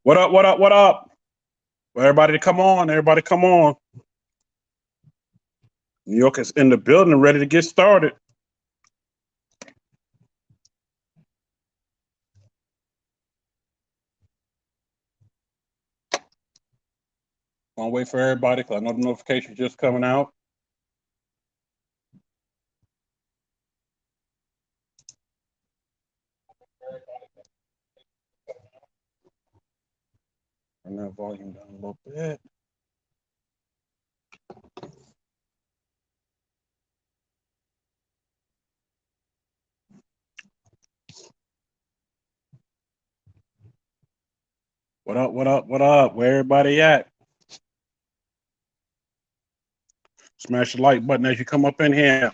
What up? What up? What up? Well, everybody come on. Everybody come on. New York is in the building and ready to get started. I'll wait for everybody because I know the notification just coming out. Turn that volume down a little bit. What up? What up? What up? Where everybody at? Smash the like button as you come up in here.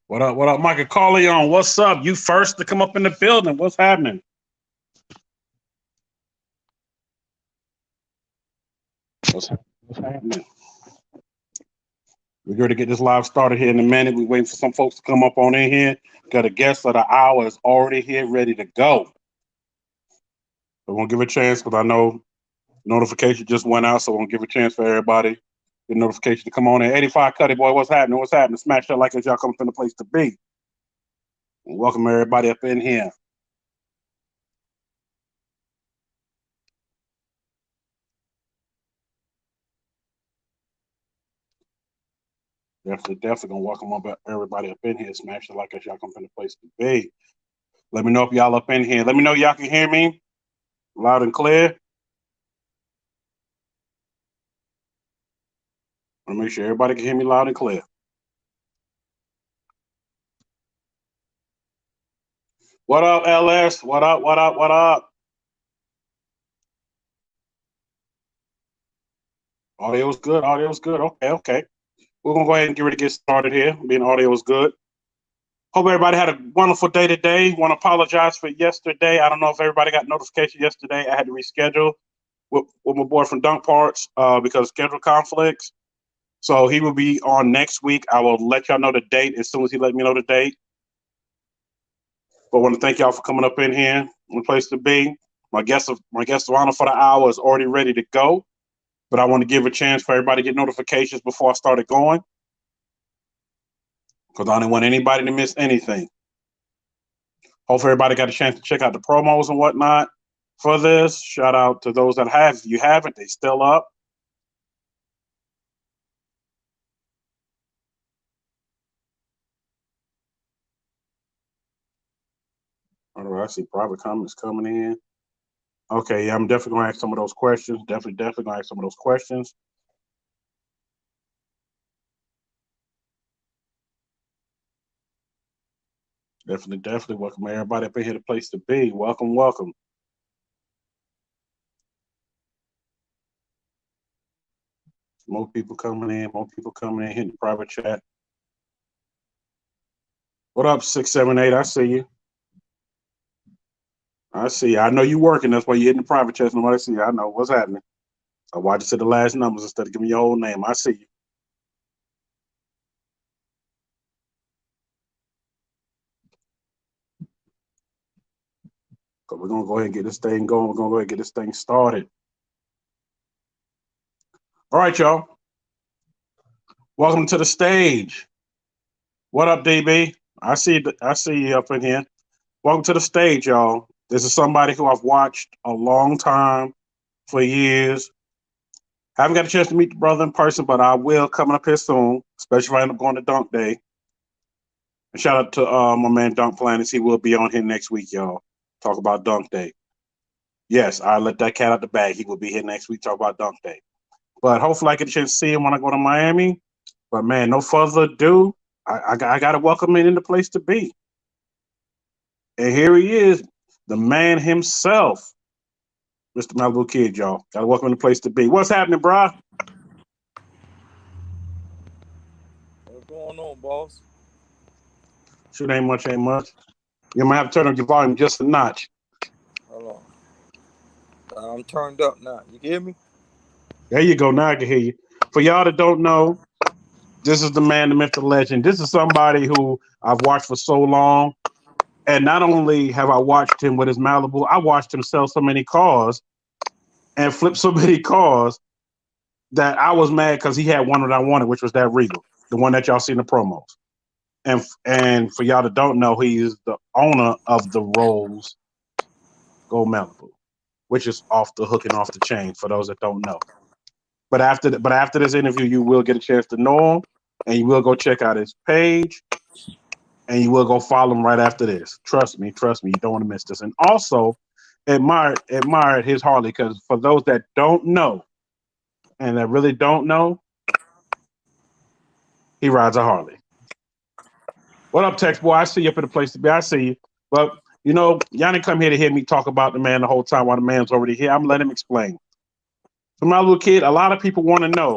What up? What up? Michael Corleone, what's up? You first to come up in the building. What's happening? What's happening? We're going to get this live started here in a minute. We're waiting for some folks to come up on in here. Got a guest of the hour is already here, ready to go. So we'll give a chance because I know notification just went out, so we'll give a chance for everybody. The notification to come on in. 85 Cuddy Boy, what's happening? What's happening? Smash that like as y'all come from the place to be. And welcome everybody up in here. Definitely gonna welcome everybody up in here. Smash it like as y'all come from the place to be. Let me know if y'all up in here. Let me know y'all can hear me loud and clear. I want to make sure everybody can hear me loud and clear. What up, LS? What up? What up? What up? Audio's good. Audio's good. Okay. We're gonna go ahead and get ready to get started here. Being audio is good. Hope everybody had a wonderful day today. Want to apologize for yesterday. I don't know if everybody got notification yesterday. I had to reschedule with my boy from Dunk Parts because of schedule conflicts. So he will be on next week. I will let y'all know the date as soon as he let me know the date. But I want to thank y'all for coming up in here. The place to be. My guest of honor for the hour is already ready to go. But I want to give a chance for everybody to get notifications before I started going. Because I didn't want anybody to miss anything. Hopefully everybody got a chance to check out the promos and whatnot for this. Shout out to those that have. If you haven't, they still up. All right, I see private comments coming in. Okay, yeah, I'm definitely going to ask some of those questions. Definitely going to ask some of those questions. Definitely welcome everybody up in here, the place to be. Welcome. More people coming in, hitting the private chat. What up, 678? I see you. I know you working. That's why you're hitting the private chat. Nobody see you. I know what's happening. I watch you to the last numbers instead of giving your whole name. I see you. So we're going to go ahead and get this thing going. We're going to go ahead and get this thing started. All right, y'all. Welcome to the stage. What up, DB? I see you up in here. Welcome to the stage, y'all. This is somebody who I've watched a long time, for years. Haven't got a chance to meet the brother in person, but I will coming up here soon, especially if I end up going to Dunk Day. And shout out to my man Dunk Planets. He will be on here next week, y'all. Talk about Dunk Day. Yes, I let that cat out the bag. He will be here next week. Talk about Dunk Day. But hopefully I get a chance to see him when I go to Miami. But man, no further ado, I got to welcome him in the place to be. And here he is, the man himself, Mr. Malibu Kid, y'all. Got to welcome him in the place to be. What's happening, bro? What's going on, boss? Shit ain't much. You might have to turn up your volume just a notch. Hold on. I'm turned up now. You hear me? There you go. Now I can hear you. For y'all that don't know, This is the man, the myth, the legend. This is somebody who I've watched for so long. And not only have I watched him with his Malibu, I watched him sell so many cars and flip so many cars that I was mad because he had one that I wanted, which was that Regal, the one that y'all see in the promos. And for y'all that don't know, he is the owner of the Rolls Gold Malibu, which is off the hook and off the chain for those that don't know. But after this interview, you will get a chance to know him, and you will go check out his page, and you will go follow him right after this. Trust me, you don't want to miss this. And also, admire his Harley, because for those that don't know and that really don't know, he rides a Harley. What up, Tex boy? I see you up in the place to be. I see you. But y'all didn't come here to hear me talk about the man the whole time while the man's already here. I'm letting him explain. So my little kid, a lot of people want to know.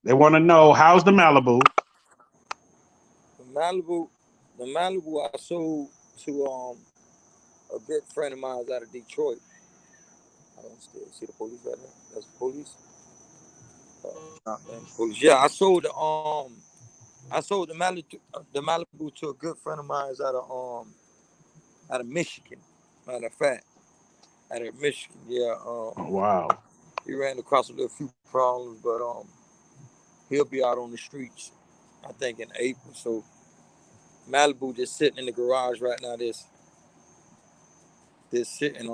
They want to know, how's the Malibu? The Malibu, the Malibu I sold to a good friend of mine out of Detroit. I don't see the police right now. That's the police. Police. Yeah, I sold the Malibu to a good friend of mine out of Michigan. Matter of fact, out of Michigan. Yeah. Oh, wow. He ran across a few problems, but he'll be out on the streets, I think, in April. So Malibu just sitting in the garage right now. This sitting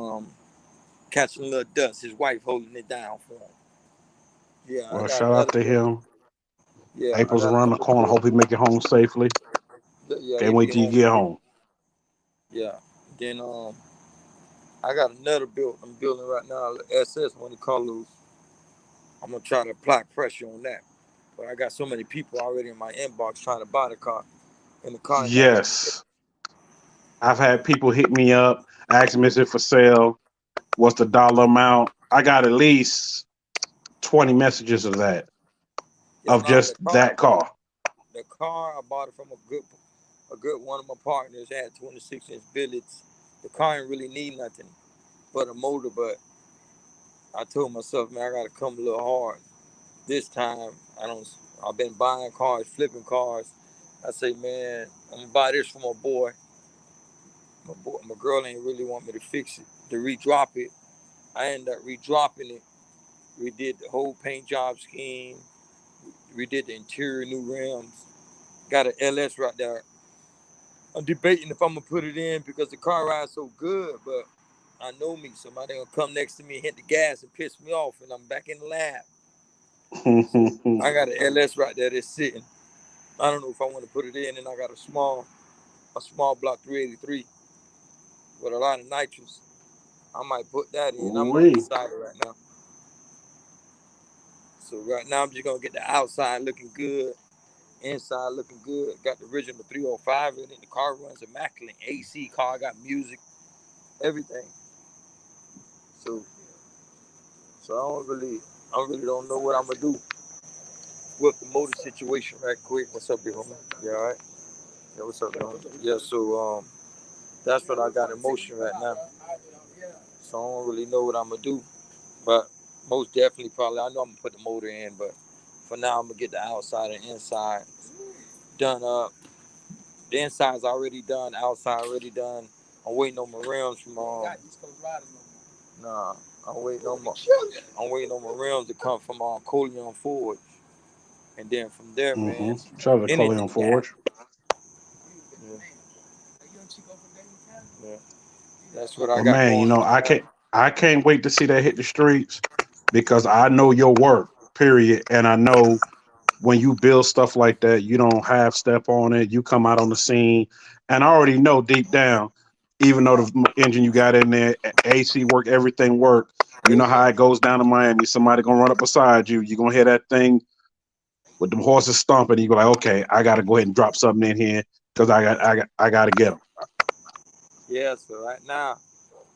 catching a little dust. His wife holding it down for him. Yeah, I Well, got shout out another to bill. him. Yeah, I April's got around the another corner. bill. Hope he make it home safely. Yeah, Can't he'll wait be till you home get safe. home. Yeah. Then I got another bill I'm building right now, SS Monte Carlos. I'm gonna try to apply pressure on that. But I got so many people already in my inbox trying to buy the car, and the car ain't got no. Yes. I've had people hit me up, ask me is it for sale? What's the dollar amount? I got at least 20 messages of that, Yeah, of nah, just that car. the car I bought it from a good one of my partners. Had 26-inch billets. The car ain't really need nothing but a motor, but I told myself, man, I gotta come a little hard this time. I've been buying cars, flipping cars. I say, man, I'm gonna buy this for my boy. My girl ain't really want me to fix it, to redrop it. I ended up redropping it. We did the whole paint job scheme. We did the interior, new rims. Got an LS right there. I'm debating if I'm gonna put it in because the car rides so good, but I know me. Somebody gonna come next to me, hit the gas, and piss me off, and I'm back in the lab. So I got an LS right there that's sitting. I don't know if I want to put it in, and I got a small block 383 with a lot of nitrous. I might put that in. I'm Ooh-wee. undecided right now. So right now I'm just gonna get the outside looking good, inside looking good. Got the original 305 in it. The car runs immaculate. AC car, got music, everything. So I really don't know what I'm gonna do with the motor situation right quick. What's up, big homie? You all right? Yeah, what's up, bro? Yeah, so that's what I got in motion right now. So I don't really know what I'm gonna do, but most definitely probably I know I'm gonna put the motor in, but for now I'm gonna get the outside and inside done up. The inside's already done, outside already done. I'm waiting on my rims from nah, I'm waiting on my rims to come from Coleon Ford. And then from there, man, Shout out to Coleon anything can happen. Forge. Yeah. Yeah. That's what I But got man, going on. I can't wait to see that hit the streets, because I know your work, period. And I know when you build stuff like that, you don't half step on it. You come out on the scene, and I already know deep down, even though the engine you got in there, AC work, everything work. You know how it goes down to Miami. Somebody gonna run up beside you. You gonna hear that thing with the horses stomping. You go like, okay, I gotta go ahead and drop something in here because I gotta get them. Yeah, so right now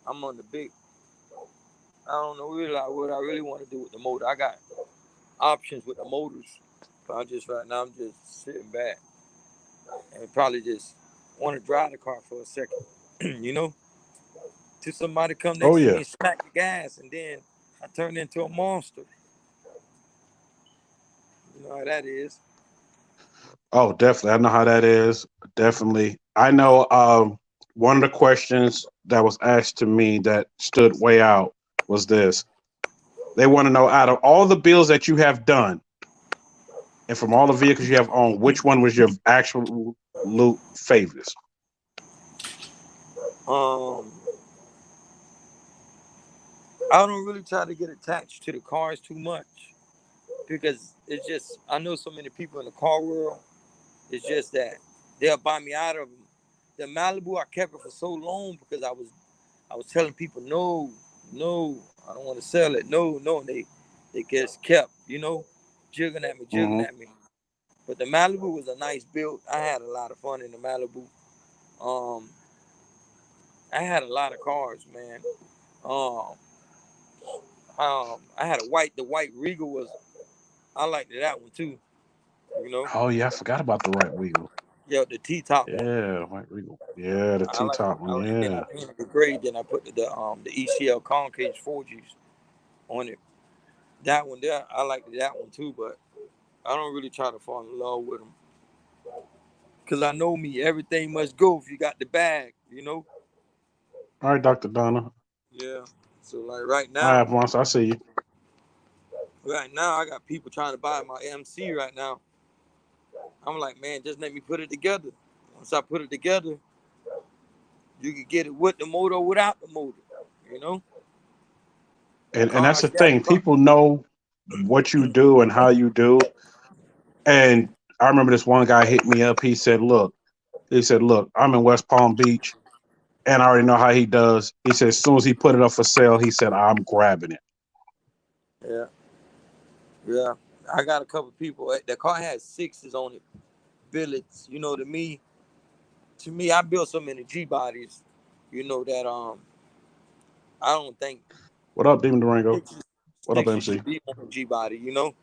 I'm on the big. I don't know really like what I really want to do with the motor. I got options with the motors, but I'm just right now I'm just sitting back and probably just want to drive the car for a second, you know, till somebody come Oh next to me yeah. and smack the gas, and then I turn into a monster. You know how that is. Oh, definitely. I know how that is. Definitely. I know one of the questions that was asked to me that stood way out was this. They want to know out of all the bills that you have done and from all the vehicles you have owned, which one was your actual favorite? Um, I don't really try to get attached to the cars too much because it's just I know so many people in the car world. It's just that they'll buy me out of them. The Malibu, I kept it for so long because I was telling people no, no, I don't want to sell it. No, no, and they just kept, jigging Mm-hmm. at me. But the Malibu was a nice build. I had a lot of fun in the Malibu. Um, I had a lot of cars, man. Um, I had the white Regal was. I liked that one too. You know, Oh yeah, I forgot about the right wheel. yeah, the T top one. Yeah, white Regal. Yeah, the I T like. top one. And then I Yeah. painted the gray. Then I put the ECL concave 4Gs on it. That one there, I liked that one too. But I don't really try to fall in love with them because I know me. Everything must go if you got the bag. You know. All right, Dr. Donna. Yeah. So like right I now, have once. I see you. I got people trying to buy my MC right now. I'm like, man, just let me put it together. Once I put it together, you can get it with the motor or without the motor. You know, the And car that's I the got thing. People know what you do and how you do. And I remember this one guy hit me up. Look, I'm in West Palm Beach and I already know how he does. He said, as soon as he put it up for sale, he said, I'm grabbing it. Yeah, yeah. I got a couple people. The car has sixes on it, billets. You know, to me, I built so many G bodies. You know that I don't think What up, Demon Durango? sixes, What up, sixes MC? should be on a G body. You know,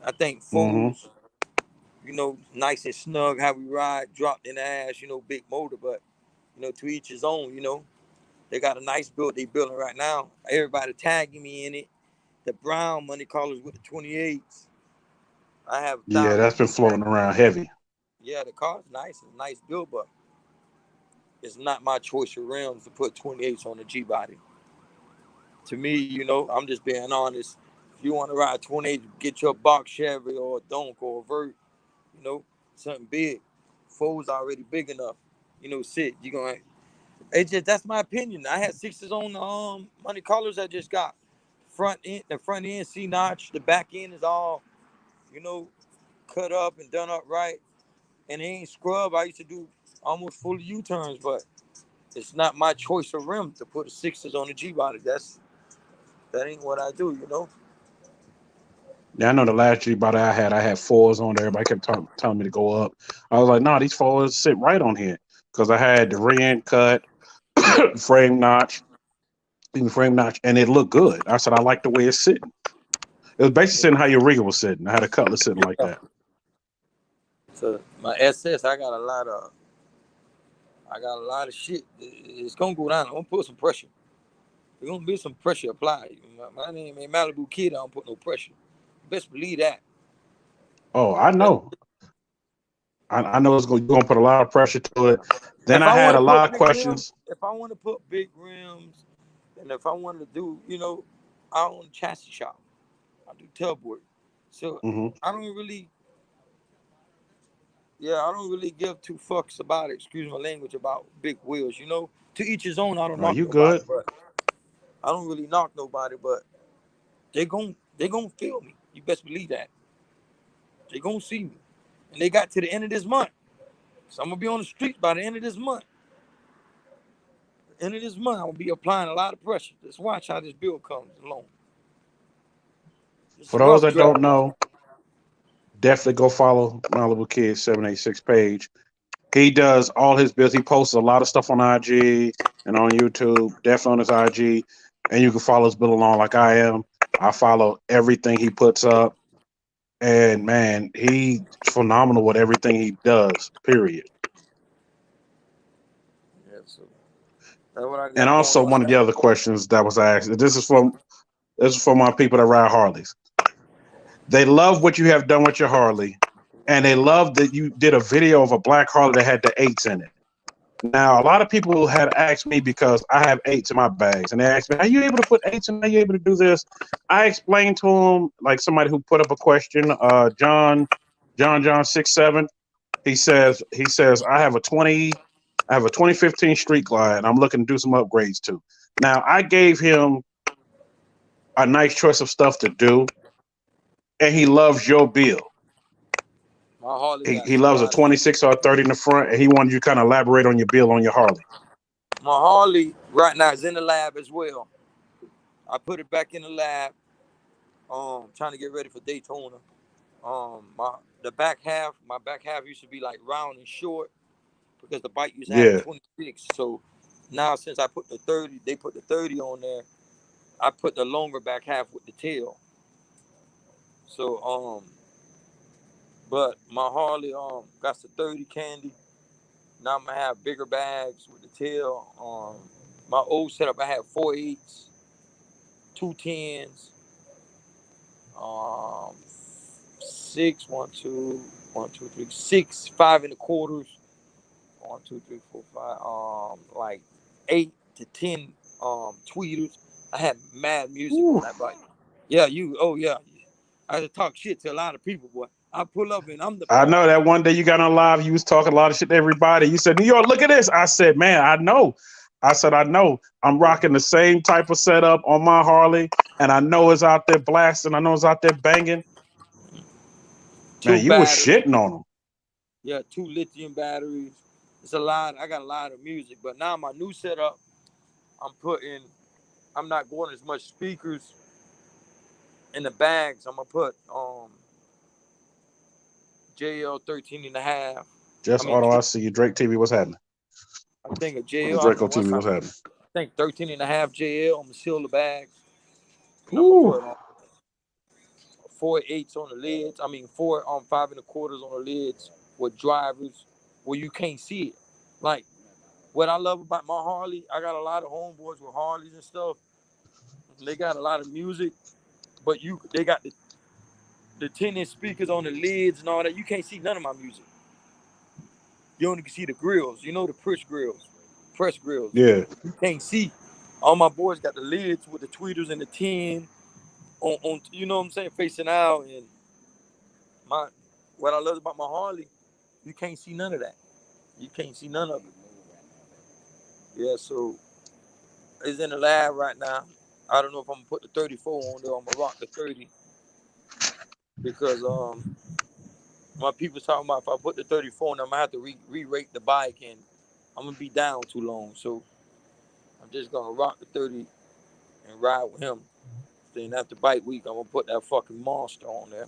I think Mm-hmm. fours. Nice and snug, how we ride, dropped in the ass. Big motor, but to each his own. They got a nice build they building right now. Everybody tagging me in it. The brown money callers with the 28s. I have Yeah, thousands that's of been people floating tagging. around heavy. Yeah, the car's nice. It's a nice build, but it's not my choice of rims to put 28s on the G body. To me, I'm just being honest. If you want to ride 28, get your box Chevy or a Donk or a Vert, you know, something big. Four's already big enough. Sit. You gonna It's just that's my opinion. I had sixes on the money colors I just got. The front end C notch, the back end is all, you know, cut up and done up right. And it ain't scrub. I used to do almost full U-turns, but it's not my choice of rim to put the sixes on the G body. That ain't what I do. Yeah, I know the last G body I had fours on there. Everybody kept telling me to go up. I was like, no, these fours sit right on here because I had the rear end cut, frame notch, even frame notch, and it looked good. I said, I like the way it's sitting. It was basically sitting how your rigger was sitting. I had a cutlass sitting like Yeah. that. So my SS, I got a lot of shit. It's gonna go down. I'm gonna put some pressure. There's gonna be some pressure applied. My name ain't Malibu Kid. I don't put no pressure. You best believe that. Oh, I Best know. I know you're gonna put a lot of pressure to it. Then If I I had want a to lot put of big rims, questions. if I want to put big rims, and if I want to do, I own a chassis shop. I do tub work. So Hmm. I don't really, yeah, I don't really give two fucks about it. Excuse my language about big wheels. To each his own. I don't No, knock you nobody, good. but I don't really knock nobody. But they gon' feel me. You best believe that. They gonna see me, and they got to the end of this month. So I'm gonna be on the streets by the end of this month. End of this month, I'm gonna be applying a lot of pressure. Just watch how this bill comes along. It's a For those rough that don't draft. know, definitely go follow MalibuKid786 page. He does all his business. He posts a lot of stuff on IG and on YouTube, definitely on his IG. And you can follow his bill along like I am. I follow everything he puts up. And man, he's phenomenal with everything he does, period. Yeah, so that's what I And got going also on one of the now. other questions that was asked. This is for my people that ride Harleys. They love what you have done with your Harley, and they love that you did a video of a black Harley that had the eights in it. Now, a lot of people had asked me because I have eights in my bags, and they asked me, "Are you able to put eights in? Are you able to do this?" I explained to them, like somebody who put up a question, John 67. He says I have a 2015 Street Glide, and I'm looking to do some upgrades too. Now, I gave him a nice choice of stuff to do, and he loves your bill. My Harley got He a loves a lot of 26 or a 30 in the front, and he wanted you to kind of elaborate on your bill on your Harley. my Harley right now is in the lab as well. I put it back in the lab. Trying to get ready for Daytona. My back half used to be like round and short because the bike used to have a Yeah. 26. So now since I put the 30, they put the 30 on there. I put the longer back half with the tail. So but my Harley got the 30 candy. Now I'm gonna have bigger bags with the tail. My old setup I had 4.8s, 2.10s, um, six, 6, 5 1/4, 1, 2, 3, 4, 5, like 8 to 10 tweeters. I had mad music Ooh. on that bike. Yeah, yeah. I had to talk shit to a lot of people, boy. I pull up and I'm the I bomb. know that one day you got on live, you was talking a lot of shit to everybody. You said, New York, look at this. I said, man, I know. I said, I know. I'm rocking the same type of setup on my Harley, and I know it's out there blasting. I know it's out there banging. Man, 2 you was batteries. shitting on them. Yeah, 2 lithium batteries. It's a lot. I got a lot of music, but now my new setup, I'm not going as much speakers in the bags. I'm gonna put JL 13 and a half. I Just mean, auto, I see you. Drake TV, what's happening? I think a On the JL. I don't know Draco what's TV, what's happening. happening? I think 13 and a half JL. I'm gonna seal the bags, and I'm gonna Ooh. put 4.8s on the lids. I mean, 5 1/4s on the lids with drivers where you can't see it. Like what I love about my Harley, I got a lot of homeboys with Harleys and stuff. They got a lot of music, but they got the 10-inch speakers on the lids and all that. You can't see none of my music. You only can see the grills. You know the press grills. Yeah. You can't see. All my boys got the lids with the tweeters and the 10 on you know what I'm saying, facing out. And my what I love about my Harley, you can't see none of that. You can't see none of it. Yeah, so it's in the lab right now. I don't know if I'm gonna put the 34 on there. I'm gonna rock the 30 because my people's talking about if I put the 34 on, I'm gonna have to re-rate the bike and I'm gonna be down too long. So I'm just gonna rock the 30 and ride with him. Then after bike week, I'm gonna put that fucking monster on there.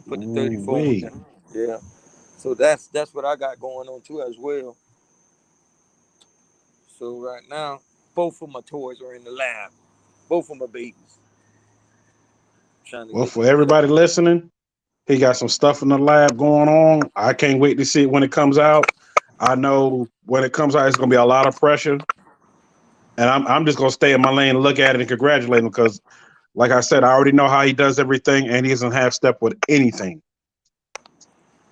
Put the Ooh, 34 on wee. there. Yeah. So that's what I got going on too as well. So right now, both of my toys are in the lab. Both of my babies. Trying to Well, get for them set. everybody listening, he got some stuff in the lab going on. I can't wait to see it when it comes out. I know when it comes out, it's going to be a lot of pressure. And I'm just going to stay in my lane and look at it and congratulate him because, like I said, I already know how he does everything and he doesn't half step with anything.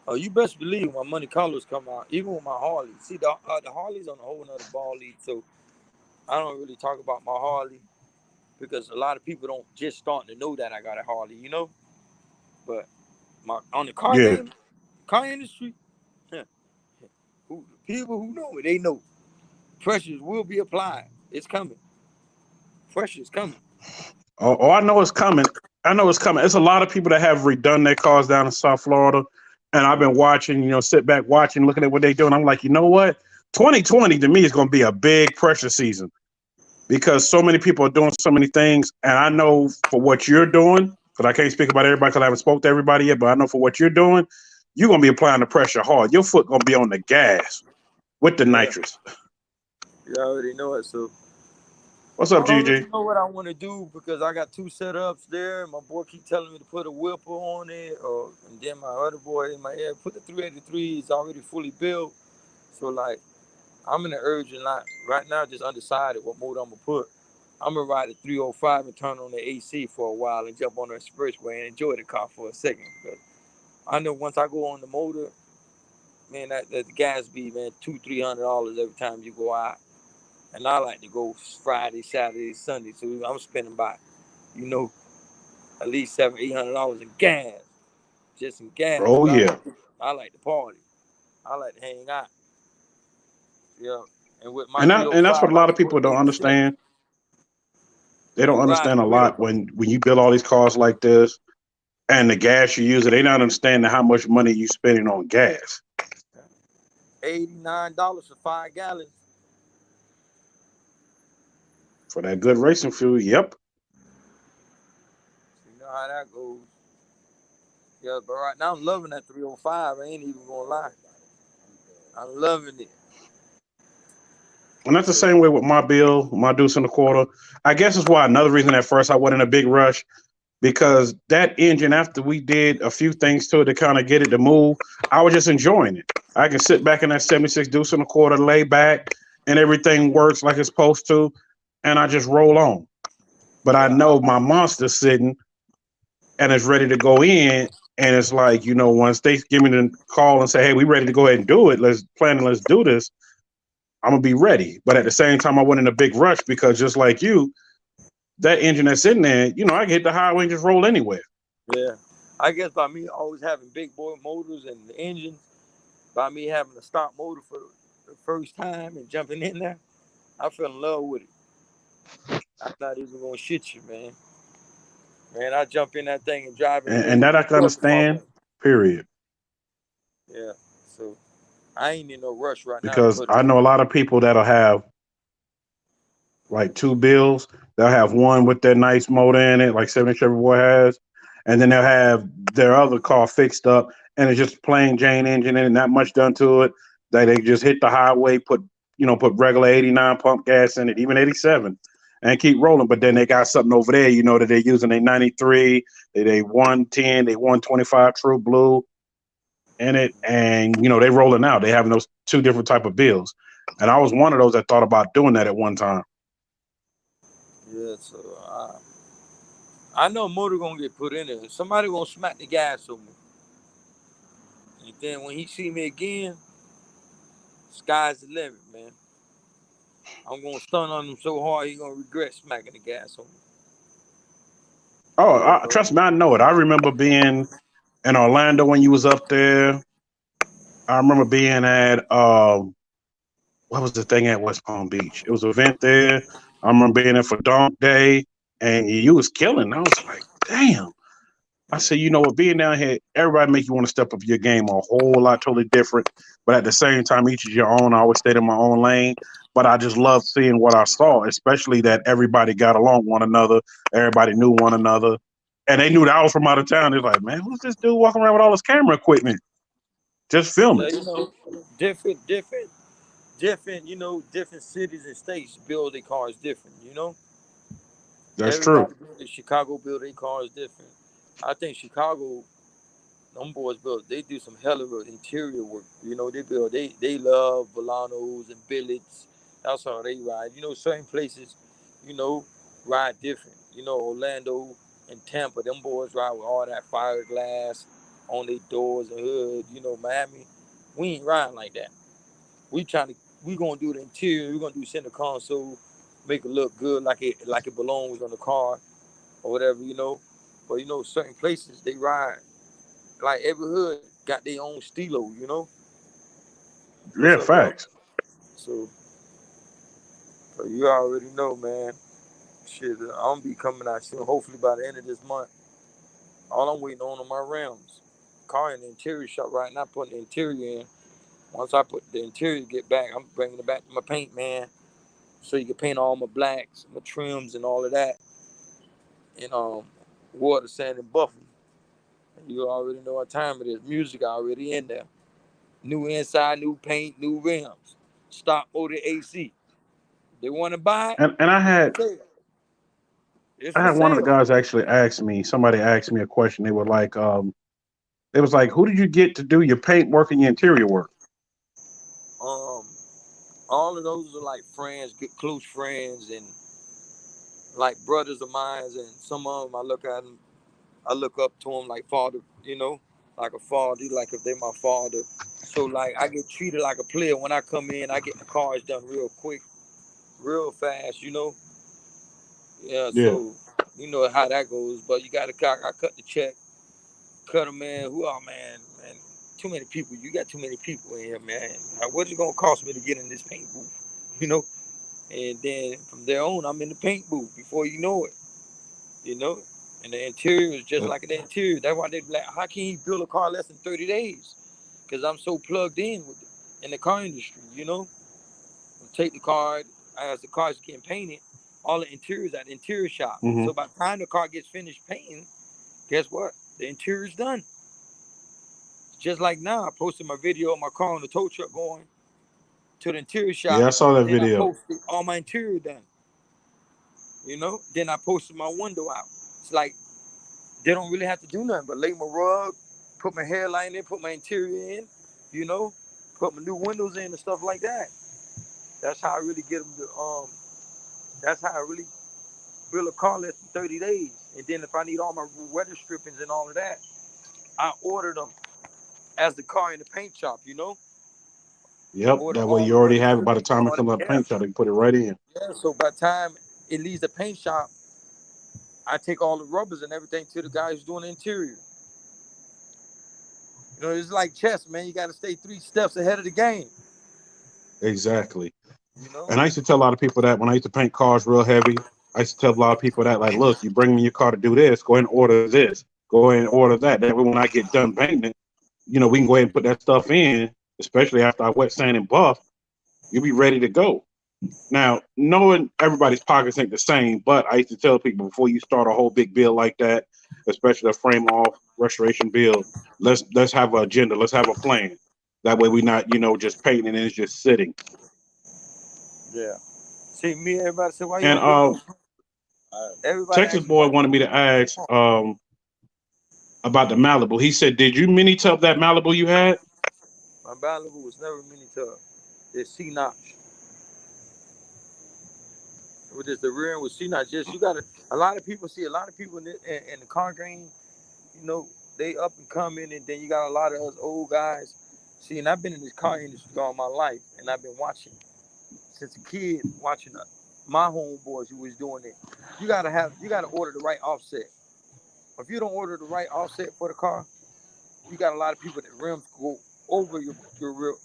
Oh, you best believe when Monte Carlos come out, even with my Harley. See, the Harley's on a whole nother ball league, so I don't really talk about my Harley because a lot of people don't just starting to know that I got a Harley, you know. But on the Yeah. car industry, people who know it, they know pressures will be applied. It's coming. Pressure's coming. Oh, I know it's coming. I know it's coming. It's a lot of people that have redone their cars down in South Florida. And I've been watching, sit back watching, looking at what they're doing. I'm like, you know what? 2020 to me is going to be a big pressure season because so many people are doing so many things. And I know for what you're doing, because I can't speak about everybody because I haven't spoke to everybody yet, but I know for what you're doing, you're going to be applying the pressure hard. Your foot going to be on the gas with the Yeah, nitrous. you already know it. So What's I up, don't really GG? know what I want to do because I got 2 setups there. My boy keep telling me to put a whipper on it, and then my other boy in my ear put the 383. It's already fully built. So like I'm in the urgent lot right now, just undecided what mode I'm gonna put. I'm gonna ride the 305 and turn on the AC for a while and jump on the expressway and enjoy the car for a second. Because I know once I go on the motor, man, that the gas be, man, $200-300 every time you go out. And I like to go Friday, Saturday, Sunday. So I'm spending about, you know, at least $700-800 in gas, just in gas. Oh Cause yeah, I like to party. I like to hang out. Yeah. And with my and that's what a 305, I lot of can people put don't 87. understand. They don't You ride understand a for real. lot when you build all these cars like this and the gas you use. They not understanding how much money you spending on gas $89 for 5 gallons. for that good racing fuel. Yep. You know how that goes. Yeah, but right now I'm loving that 305. I ain't even gonna lie. I'm loving it. And that's the So, same way with my bill, my deuce and a quarter. I guess is why another reason at first I wasn't in a big rush because that engine, after we did a few things to it to kind of get it to move, I was just enjoying it. I can sit back in that 76 deuce and a quarter, lay back, and everything works like it's supposed to, and I just roll on. But I yeah, know my monster's sitting and it's ready to go in. And it's like, once they give me the call and say, hey, we ready to go ahead and do it, let's plan and let's do this, I'm gonna be ready. But at the same time, I went in a big rush because just like you, that engine that's in there, I can hit the highway and just roll anywhere. yeah. I guess by me always having big boy motors and the engines, by me having a stock motor for the first time and jumping in there, I fell in love with it. I'm not even gonna shit you, man. Man, I jump in that thing and drive And, everywhere and with that I this can truck if I understand, want. period. Yeah. So I ain't in no rush right now to Because put it I in. know a lot of people that'll have like two bills. They'll have one with their nice motor in it, like 70 Chevy Boy has, and then they'll have their other car fixed up, and it's just plain Jane engine in it, not much done to it. They just hit the highway, put regular 89 pump gas in it, even 87, and keep rolling. But then they got something over there, that they're using a 93, they 110, they 125 True Blue in it, and they rolling out. They having those two different type of bills, and I was one of those that thought about doing that at one time. Yeah, so I know motor gonna get put in there. Somebody gonna smack the gas on me. And then when he see me again, sky's the limit, man. I'm gonna stun on him so hard he gonna regret smacking the gas on me. Oh, Yeah, bro. trust me, I know it. I remember being in Orlando when you was up there. I remember being at what was the thing at West Palm Beach? It was an event there. I remember being there for Donk Day, and you was killing. I was like, damn. I said, you know what, being down here, everybody make you want to step up your game a whole lot, totally different. But at the same time, each is your own. I always stayed in my own lane. But I just loved seeing what I saw, especially that everybody got along with one another. Everybody knew one another. And they knew that I was from out of town. They're like, man, who's this dude walking around with all this camera equipment? Just Yeah, filming. different, different cities and states build their cars different, That's true. Everybody build their Chicago build their cars different. I think Chicago, them boys build, they do some hell of a interior work. They love Volanos and billets. That's how they ride. Certain places, you know, ride different. Orlando and Tampa, them boys ride with all that fiberglass on their doors and hood. Miami, we ain't riding like that. We trying to, we gonna do the interior. We gonna do center console, make it look good like it belongs on the car or whatever. But certain places they ride like every hood got their own stilo. What's Yeah, up, y'all? facts. So, so you already know, man. Shit, I'm gonna be coming out soon. Hopefully by the end of this month. All I'm waiting on are my rims. Car in the interior shop right now, putting the interior in. Once I put the interior get back, I'm bringing it back to my paint man, so you can paint all my blacks, my trims, and all of that. And water, sand, and buffing. You already know what time it is. Music already in there. New inside, new paint, new rims. Stock motor AC. They want to buy it. And I It's for had sale. It's I for had one of the sale. guys actually ask me, somebody asked me a question. They were like, it was like, who did you get to do your paint work and your interior work? Um, all of those are like friends, good close friends, and like brothers of mine, and some of them I look up to them like father, like a father, like if they my father. So like I get treated like a player when I come in. I get the cars done real quick, real fast. Yeah. Yeah. So you know how that goes. But you got to I cut the check, cut a man. Man. Too many people. You got too many people in here, man. What is it gonna cost me to get in this paint booth? You know. And then from there on, I'm in the paint booth before you know it. You know, and the interior is just Yep. like the interior. That's why they be like, how can he build a car less than 30 days? Because I'm so plugged in with it in the car industry. I take the car as the car's getting painted. All the interiors at the interior shop. Hmm. So by the time the car gets finished painting, guess what? The interior's done. Just like now, I posted my video of my car on the tow truck going to the interior Yeah, shop. I saw that Then I video. posted all my interior done. Then I posted my window out. It's like they don't really have to do nothing but lay my rug, put my hairline in, put my interior in, you know, put my new windows in and stuff like that. That's how I really get them to that's how I really build a car less than 30 days. And then if I need all my weather strippings and all of that, I order them as the car in the paint shop. Yep. Order That way all you the already weather have it by the strippings, time it all comes that. up Yeah. paint shop, they can put it right in. Yeah. So by the time it leaves the paint shop, I take all the rubbers and everything to the guy who's doing the interior. It's like chess, man. You got to stay 3 steps ahead of the game. Exactly. You know? And I used to tell a lot of people that when I used to paint cars real heavy, I used to tell a lot of people that, like, look, you bring me your car to do this, go ahead and order this, go ahead and order that. That way, when I get done painting it, we can go ahead and put that stuff in, especially after I wet sand and buff, you'll be ready to go. Now, knowing everybody's pockets ain't the same, but I used to tell people before you start a whole big bill like that, especially a frame off restoration bill, let's have an agenda, let's have a plan. That way, we not just painting and it's just sitting. Yeah. See, everybody say, why you And don't get no? Everybody Texas asks me boy why you wanted don't me get to ask no. about the Malibu. He said, "Did you mini tub that Malibu you had?" My Malibu was never mini tub. It's C notch. With this, the rear end was C notch. Just you gotta. A lot of people in the car game. You know, they up and coming, and then you got a lot of us old guys. See, and I've been in this car industry all my life, and I've been watching since a kid, watching my homeboys who was doing it. You gotta order the right offset. If you don't order the right offset for the car, you got a lot of people that rims go over your real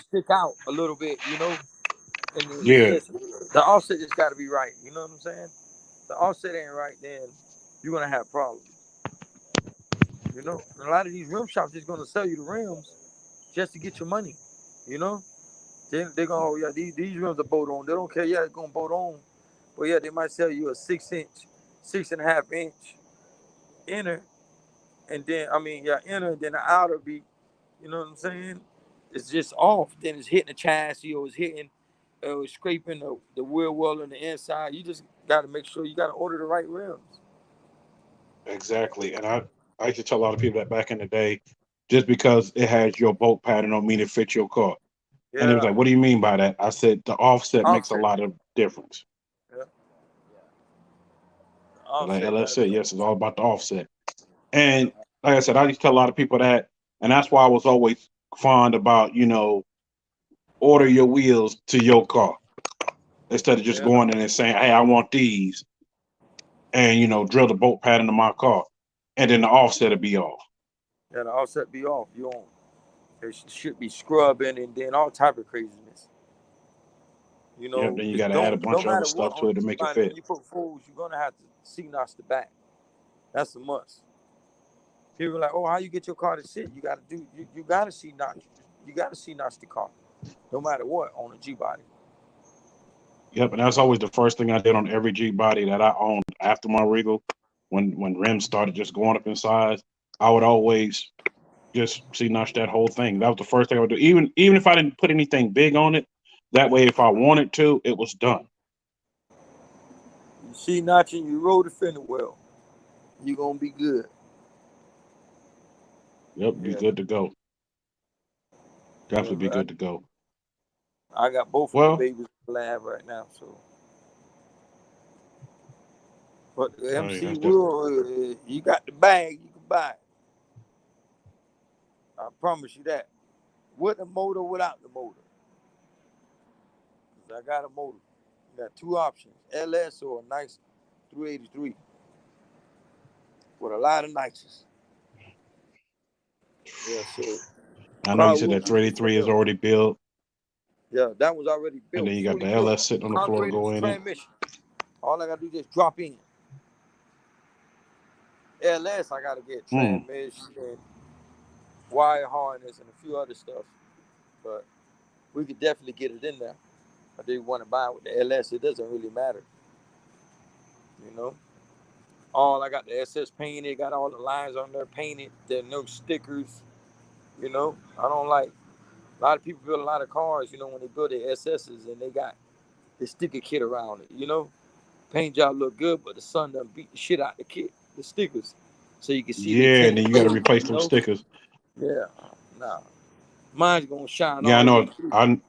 stick out a little bit. And it's Yeah, just the offset just got to be right. You know what I'm saying? The offset ain't right, then you're gonna have problems. And a lot of these rim shops just gonna sell you the rims just to get your money. You know, they're gonna, oh yeah, these rims are boat on. They don't care, yeah, it's gonna boat on, but yeah, they might sell you a 6 inch, 6.5 inch inner, and then yeah, inner, and then the outer be, you know what I'm saying? It's just off. Then it's hitting the chassis or it's hitting, it's scraping the wheel well on the inside. You just got to make sure you got to order the right rims. exactly. And I used to tell a lot of people that back in the day, just because it has your bolt pattern don't mean it fits your car. And it was Yeah, like, "What do you mean by that?" I said, "The offset makes a offset. lot of difference." Yeah, Like offset got let's to say, be. yes, it's all about the offset. And like I said, I used to tell a lot of people that, and that's why I was always fond about order your wheels to your car instead of just Yeah, going in and saying, "Hey, I want these," and drill the bolt pattern to my car, and then the offset will be off. yeah, the offset be off. You don't. It should be scrubbing and then all type of craziness. Yep. Then you It's got to add a don't no bunch of other matter what stuff on to the it to G make it line when fit. you put forwards, you're gonna have to C-notch the back. That's a must. People are like, oh, how you get your car to sit? You gotta C-notch. You gotta C-notch the car, no matter what on a G body. Yep. And that's always the first thing I did on every G body that I owned after my Regal. When rims started just going up in size, I would always just see notch that whole thing. That was the first thing I would do. Even if I didn't put anything big on it, that way if I wanted to, it was done. You C-notching, you roll the fender well, you're gonna be good. Yep, be Yeah, good to go. yeah, Definitely be but good to go. I got both of my Well, babies in the lab right now, so But the Oh, yeah, MC that's that. will, you got the bag, you can buy it. I promise you that. With the motor, without the motor. 'Cause I got a motor. You got two options: LS or a nice 383 with a lot of nitrous. Yeah, so I know you car said will that be for 383 is sale. already built, Yeah, that was already and built, then you got fully the built. LS sitting on the floor, Carburetor, go in it. transmission. All I gotta do is just drop in. LS, I gotta get Hmm. transmission and wire harness and a few other stuff. But we could definitely get it in there. I didn't want to buy it with the LS. It doesn't really matter, you know. All I got the SS painted, got all the lines on there painted. There are no stickers, you know. I don't like a lot of people build a lot of cars, you know, when they build their SSs and they got the sticker kit around it, you know. Paint job look good, but the sun done beat the shit out the kit, the stickers, so you can see they Yeah, and then tinted you got to blades, replace you those know. stickers. Yeah, nah, mine's gonna shine Yeah, I all the way know. through.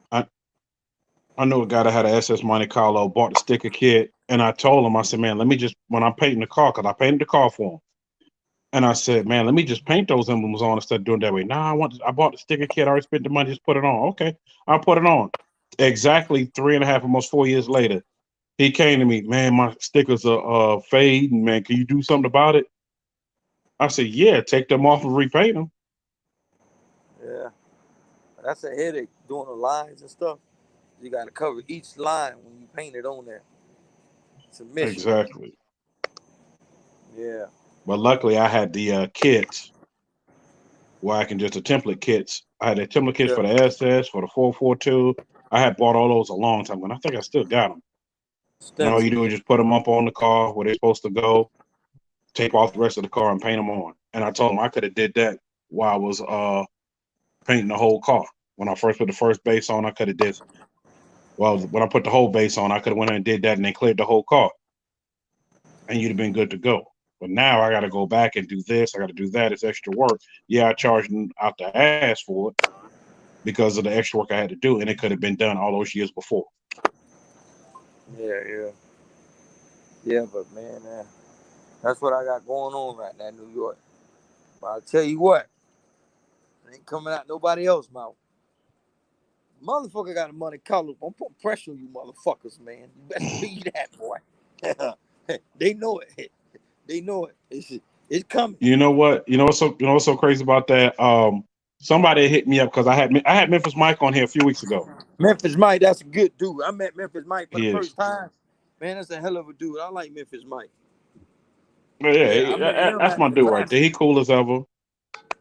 I know a guy that had an SS Monte Carlo, bought the sticker kit, and I told him, I said, man, let me just, when I'm painting the car, because I painted the car for him, and I said, man, let me just paint those emblems on instead of doing it that way. Nah, I bought the sticker kit, I already spent the money, just put it on. Okay, I'll put it on. Exactly 3.5, almost 4 years later, he came to me, man, my stickers are fading, man. Can you do something about it? I said, yeah, take them off and repaint them. Yeah, that's a headache doing the lines and stuff. You got to cover each line when you paint it on there. It's a mission. Exactly. Yeah. But luckily, I had the kits where I can just the template kits. I had the template kits Yeah. for the SS, for the 442. I had bought all those a long time ago, and I think I still got them. And all you do Stencils. is just put them up on the car where they're supposed to go, tape off the rest of the car, and paint them on. And I told him I could have did that while I was painting the whole car. When I first put the first base on, I could have did. Well, when I put the whole base on, I could have went in and did that, and then cleared the whole car, and you'd have been good to go. But now I got to go back and do this. I got to do that. It's extra work. Yeah, I charged out the ass for it because of the extra work I had to do, and it could have been done all those years before. Yeah, yeah. Yeah, but man, that's what I got going on right now in New York. But I'll tell you what, it ain't coming out nobody else's mouth. Motherfucker got a money color. I'm putting pressure on you motherfuckers, man. You best believe that, boy. They know it. They know it. It's coming. You know what? What's so crazy about that? Somebody hit me up because I had Memphis Mike on here a few weeks ago. Memphis Mike, that's a good dude. I met Memphis Mike for the He is. first time. Man, that's a hell of a dude. I like Memphis Mike. But Yeah, I met yeah, him that's at my the dude right there. classic. He cool as ever.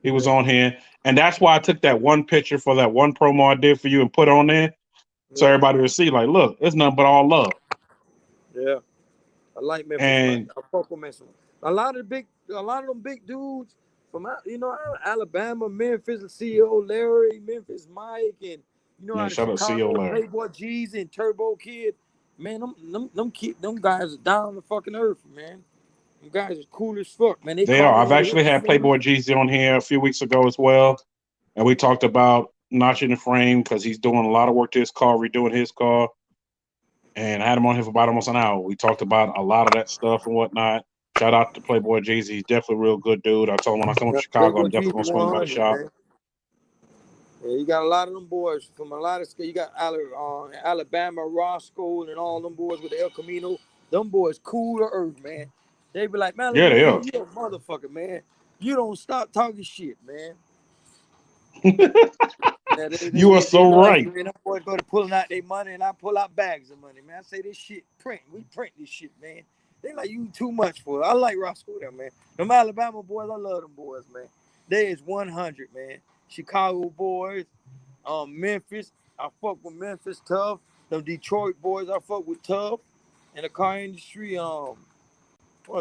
He was Yeah, on here, and that's why I took that one picture for that one promo I did for you and put on there so yeah, everybody would see. Like, look, it's nothing but all love. yeah. I like Memphis Mike. And I fuck with Memphis. A lot of them big dudes from Alabama, Memphis, CEO Larry, Memphis Mike, and man, out of shout out CEO Chicago, Larry. Playboy Jeezy and Turbo Kid. Man, them guys are down the fucking earth, man. Them guys are cool as fuck, man. They They are. call I've in with actually hip had singers. Playboy Jeezy on here a few weeks ago as well, and we talked about notching the frame because he's doing a lot of work to his car, redoing his car. And I had him on here for about almost an hour. We talked about a lot of that stuff and whatnot. Shout out to Playboy Jeezy. He's definitely a real good dude. I told him when I come up to Yeah, Chicago, Playboy I'm definitely Jeezy gonna swing by the 100, shop. man. Yeah, you got a lot of them boys from a lot of schools. You got Alabama, Roscoe, and all them boys with the El Camino. Them boys cool to earth, man. They be like, Yeah, Malibu they Kid, are. you a motherfucker, man. You don't stop talking shit, man. Yeah, You are they so know us, right. man. Them boys go to pulling out their money, and I pull out bags of money, man. I say this shit print. We print this shit, man. They like you too much for it. I like Roscoe, them, man. Them Alabama boys, I love them boys, man. They is 100, man. Chicago boys. Memphis, I fuck with Memphis tough. Them Detroit boys, I fuck with tough. In the car industry, the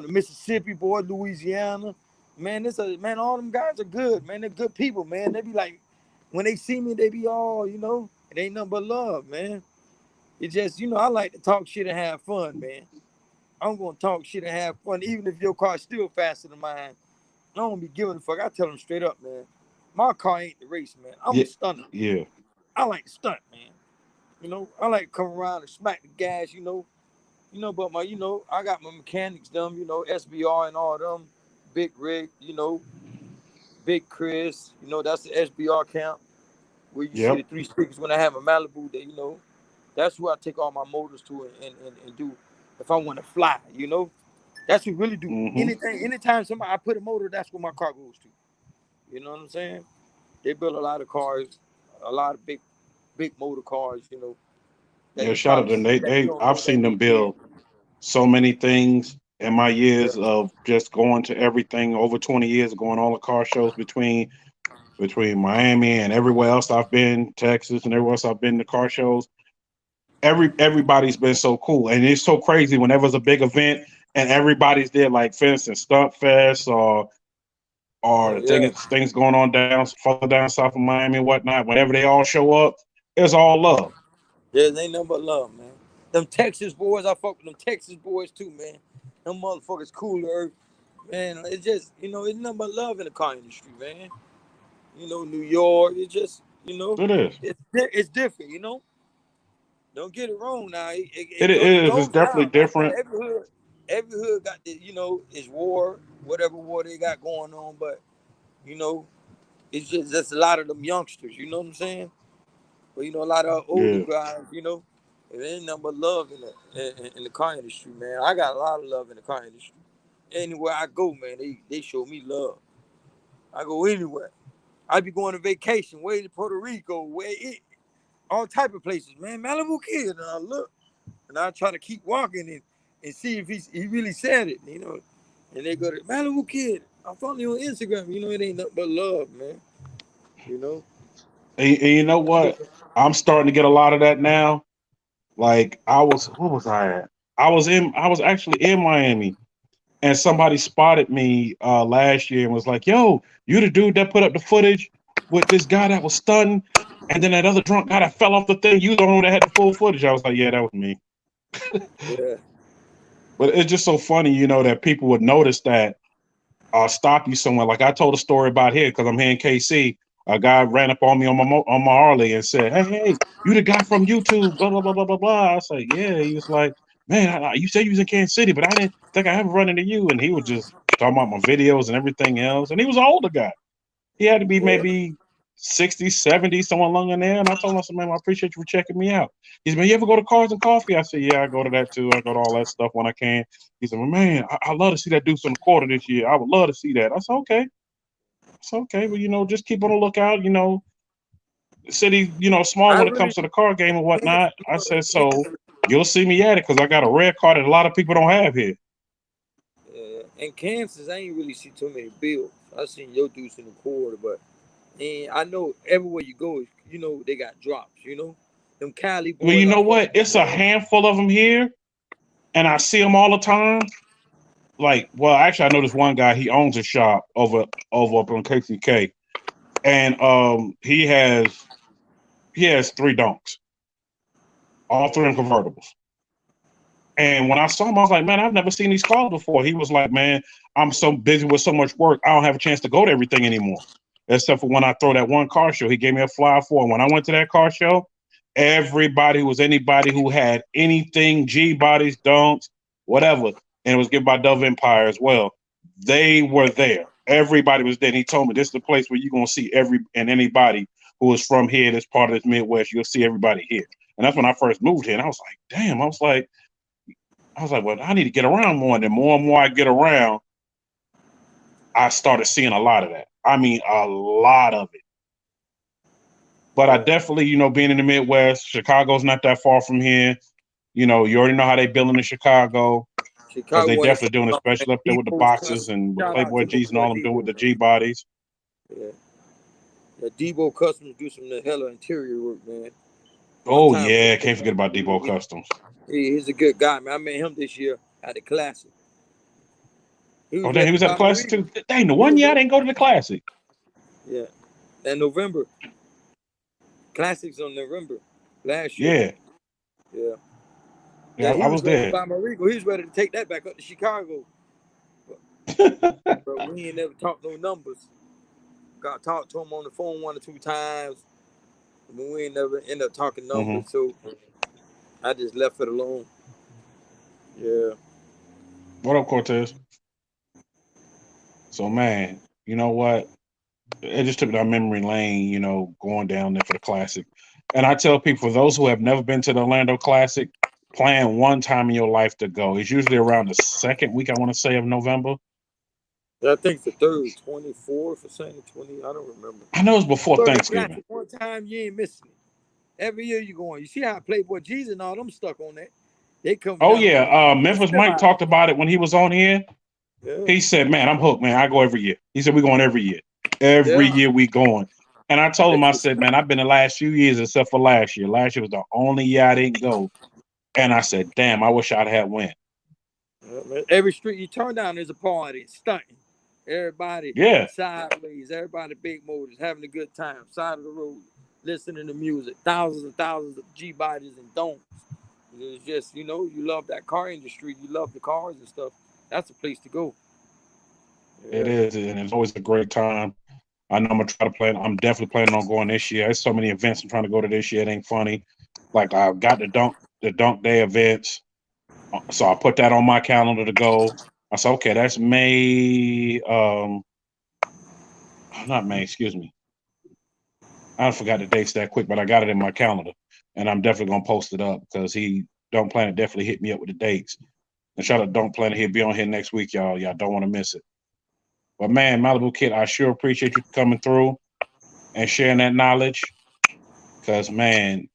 Mississippi boys, Louisiana. Man, all them guys are good, man. They're good people, man. They be like, when they see me, they be all, it ain't nothing but love, man. It just, I like to talk shit and have fun, man. I'm gonna talk shit and have fun, even if your car's still faster than mine. I don't be giving a fuck. I tell them straight up, man. My car ain't the race, man. I'm a Yeah, stunner. yeah. I like to stunt, man. I like to come around and smack the gas, You know, but I got my mechanics, them, SBR and all them, Big Rick, Big Chris, that's the SBR camp where you see the Yep. three stickers when I have a Malibu that, that's where I take all my motors to and do if I want to fly, That's what we really do. Hmm. Anytime somebody I put a motor, that's where my car goes to. You know what I'm saying? They build a lot of cars, a lot of big motor cars, that Yeah, you shout out probably to them. see that you don't I've know that seen they them did. build so many things in my Yeah, years of just going to everything over 20 years, going all the car shows between Miami and everywhere else I've been, Texas and everywhere else I've been to car shows. Everybody's been so cool. And it's so crazy whenever there's a big event and everybody's there, like for instance, Stunt Fest or yeah, things going on down further down south of Miami and whatnot. Whenever they all show up, it's all love. yeah. They nothing but love, man. Them Texas boys, I fuck with them Texas boys too, man. Them motherfuckers cooler, man. It's just, it's nothing but love in the car industry, man. New York, it's just, It is. it's different, Don't get it wrong now. It It is. It's goes definitely down. Like I said, different. every hood got the, it's war, whatever war they got going on, but you know, it's just a lot of them youngsters, you know what I'm saying? But a lot of older Yeah. guys, it ain't nothing but love in the car industry, man. I got a lot of love in the car industry. Anywhere I go, man, they show me love. I go anywhere. I be going to vacation, way to Puerto Rico, all type of places, man. Malibu Kid, and I look. And I try to keep walking and see if he really said it, And they go to Malibu Kid. I follow you on Instagram. It ain't nothing but love, man. You know. And you know what? I'm starting to get a lot of that now. Like what was I at? I was actually in Miami and somebody spotted me last year and was like, "Yo, you the dude that put up the footage with this guy that was stunting, and then that other drunk guy that fell off the thing. You the one that had the full footage." I was like, "Yeah, that was me." Yeah. But it's just so funny, that people would notice that stop you somewhere. Like I told a story about here because I'm here in KC. A guy ran up on me on my Harley and said, "Hey, you the guy from YouTube?" Blah blah blah blah blah blah. I was like, "Yeah." He was like, "Man, you said you was in Kansas City, but I didn't think I ever run into you." And he was just talking about my videos and everything else. And he was an older guy. He had to be Yeah. maybe 60, 70, someone along in there. And I told him, I said, "Man, I appreciate you for checking me out." He said, "Man, you ever go to Cars and Coffee?" I said, "Yeah, I go to that too. I go to all that stuff when I can." He said, "Well, man, I love to see that Deuce in the Quarter this year. I would love to see that." I said, "Okay." It's okay, but just keep on the lookout. The city, small I when it really comes to the car game and Kansas, whatnot. I said, so Kansas, you'll see me at it because I got a rare car that a lot of people don't have here. in Kansas, I ain't really see too many bills. I seen your dudes in the quarter, but and I know everywhere you go, they got drops. Them Cali Well, boys, you I know fuck what? with It's a them. handful of them here, and I see them all the time. Like, well, actually, I know this one guy. He owns a shop over up on KCK, and he has three donks, all three in convertibles. And when I saw him, I was like, "Man, I've never seen these cars before." He was like, "Man, I'm so busy with so much work, I don't have a chance to go to everything anymore, except for when I throw that one car show." He gave me a flyer for it. When I went to that car show, anybody who had anything, G bodies, donks, whatever, and it was given by Dove Empire as well. They were there. Everybody was there. And he told me this is the place where you're gonna see anybody who is from here that's part of this Midwest. You'll see everybody here. And that's when I first moved here. And I was like, damn, well, I need to get around more. And the more and more I get around, I started seeing a lot of that. I mean, a lot of it. But I Yeah. definitely, being in the Midwest, Chicago's not that far from here. You already know how they building in Chicago because Chicago they want to definitely shout doing, out, man. especially up there with the Debo's boxes custom. and with Shout out Playboy to my G's and all boy them doing with Debo, the G man. bodies. Yeah. The Debo Customs do some hella interior work, man. One Oh time, yeah, can't forget about Depot Customs. he's a good guy, man. I met him this year at the Classic. He Oh, was damn, he ready to was at the buy my Classic Regal. too. Dang, the He one was year I ready. didn't go to the Classic. Yeah. That November. Classics on November last year. Yeah, Yeah. yeah, Yeah, I he was was ready to there. buy my Regal. He was ready to take that back up to Chicago. But, but we ain't never talked no numbers. Got talked to him on the phone one or two times. But we ain't never end up talking Hmm. numbers. So I just left it alone. Yeah. What up, Cortez? So, man, you know what? It just took me down memory lane, going down there for the Classic. And I tell people, for those who have never been to the Orlando Classic, plan one time in your life to go. It's usually around the second week, I want to say, of November. I think the third, 24th or something, 20. I don't remember. I know it's before Go to the Thanksgiving. Classic one time, you ain't missing it. Every year you going. You see how Playboy Jesus and all them stuck on that. They come Oh, down there. yeah. It's Memphis still Mike hot. talked about it when he was on here. Yeah. He said, man, I'm hooked, man. I go every year. He said, we're going every year. Every Yeah. year we going. And I told him, I said, man, I've been the last few years except for last year. Last year was the only year I didn't go. And I said, damn, I wish I'd have went. Every street you turn down, there's a party, stunting. Everybody Yeah, sideways, everybody big motors, having a good time, side of the road, listening to music, thousands and thousands of G bodies and don'ts. It's just, you love that car industry, you love the cars and stuff. That's a place to go. it Yeah. is. And it's always a great time. I know I'm going to try to plan. I'm definitely planning on going this year. There's so many events I'm trying to go to this year. It ain't funny. Like I've got the dunk day events. So I put that on my calendar to go. I said, okay, that's May. Not May, excuse me. I forgot the dates that quick, but I got it in my calendar, and I'm definitely gonna post it up because he Don't Plan It definitely hit me up with the dates. And shout out Don't Plan It, he'll be on here next week, y'all. Y'all don't want to miss it. But man, Malibu Kid, I sure appreciate you coming through and sharing that knowledge. Cause man,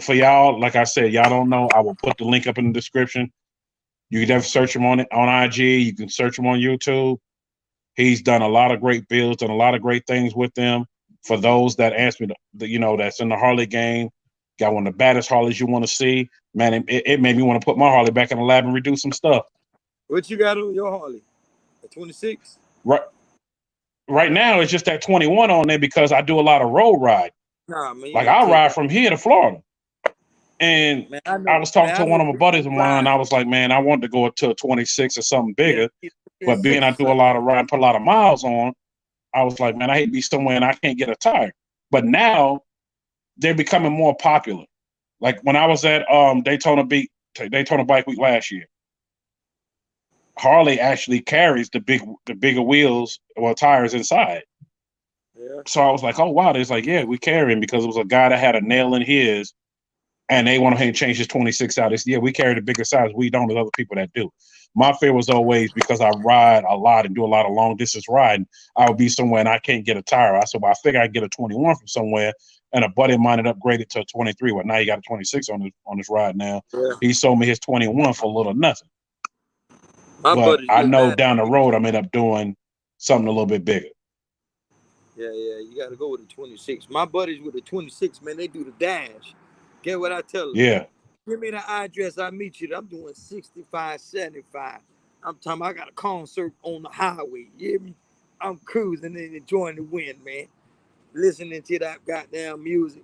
for y'all, like I said, y'all don't know. I will put the link up in the description. You can definitely search him on IG. You can search him on YouTube. He's done a lot of great builds, done a lot of great things with them. For those that ask me, that's in the Harley game, got one of the baddest Harleys you want to see. Man, it made me want to put my Harley back in the lab and redo some stuff. What you got on your Harley? A 26? Right, right now, it's just that 21 on there because I do a lot of road ride. Nah, man, you Like need I to take ride that. from here to Florida, and Man, I I know. was Man, talking I to one know of my people buddies of mine. ride. I was like, man, I wanted to go to a 26 or something Yeah, bigger, but being 6 I or do a something. lot of riding, put a lot of miles on, I was like, man, I hate to be somewhere and I can't get a tire. But now they're becoming more popular. Like when I was at Daytona Bike Week last year, Harley actually carries the bigger wheels or tires inside. Yeah. So I was like, oh wow, it's like, yeah, we carry him because it was a guy that had a nail in his and they went ahead and changed his 26 out. It's, yeah, we carry the bigger size. We don't as other people that do. My fear was always because I ride a lot and do a lot of long distance riding, I would be somewhere and I can't get a tire. I said, well, I figure I get a 21 from somewhere. And a buddy of mine had upgraded to a 23. Well, now he got a 26 on his ride now. Yeah. He sold me his 21 for a little nothing. My But buddies I get know mad down at the me. road I'm end up doing something a little bit bigger. Yeah, you got to go with the 26. My buddies with the 26, man, they do the dash. Get what I tell them? Yeah. Give me the address. I meet you. I'm doing 65, 75. I'm talking. I got a concert on the highway. You hear me? I'm cruising and enjoying the wind, man. Listening to that goddamn music,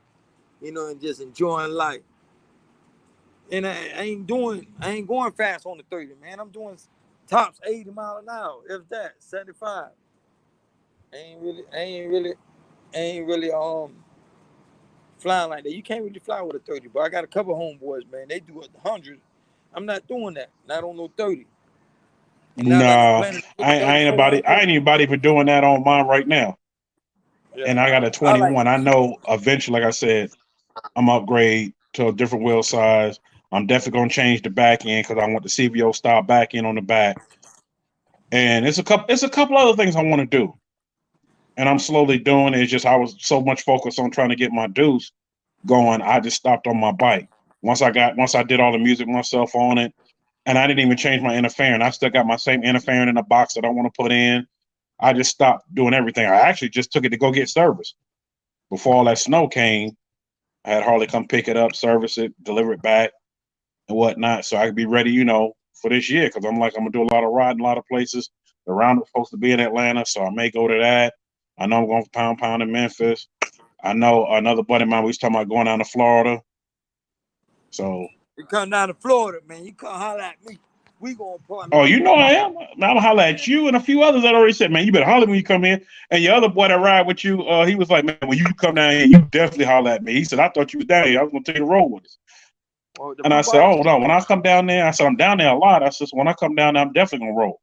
and just enjoying life. And I ain't going fast on the 30, man. I'm doing tops 80 mile an hour, if that, 75. I ain't really flying like that. You can't really fly with a 30, but I got a couple homeboys, man. They do 100. I'm not doing that. Not on no 30. And now that I'm Nah, planning to get I, a I ain't 34, anybody. I'm I going. ain't anybody for doing that on mine right now. Yeah, And I got a I like 21. I know eventually, like I said, I'm upgrade to a different wheel size. I'm definitely gonna change the back end because I want the CVO style back end on the back. And it's a couple other things I want to do. And I'm slowly doing it. It's just I was so much focused on trying to get my deuce going, I just stopped on my bike. Once I did all the music myself on it, and I didn't even change my interference. I still got my same interference in the box that I want to put in. I just stopped doing everything. I actually just took it to go get service. Before all that snow came, I had Harley come pick it up, service it, deliver it back, and whatnot, so I could be ready, for this year. Because I'm gonna do a lot of riding, a lot of places. The roundup's supposed to be in Atlanta, so I may go to that. I know I'm going for Pound Pound in Memphis. I know another buddy of mine. We was talking about going down to Florida. So, You come down to Florida, man. You come holler at me. We gonna partner oh, up. I am. I'm gonna holler at you and a few others that already said, man, you better holler when you come in. And your other boy that ride with you, he was like, man, when you come down here, you definitely holler at me. He said, I thought you was down here. I was gonna take the road with us. The And I blue said, bottle. oh no, when I come down there, I said I'm down there a lot. I said when I come down there, I'm definitely gonna roll.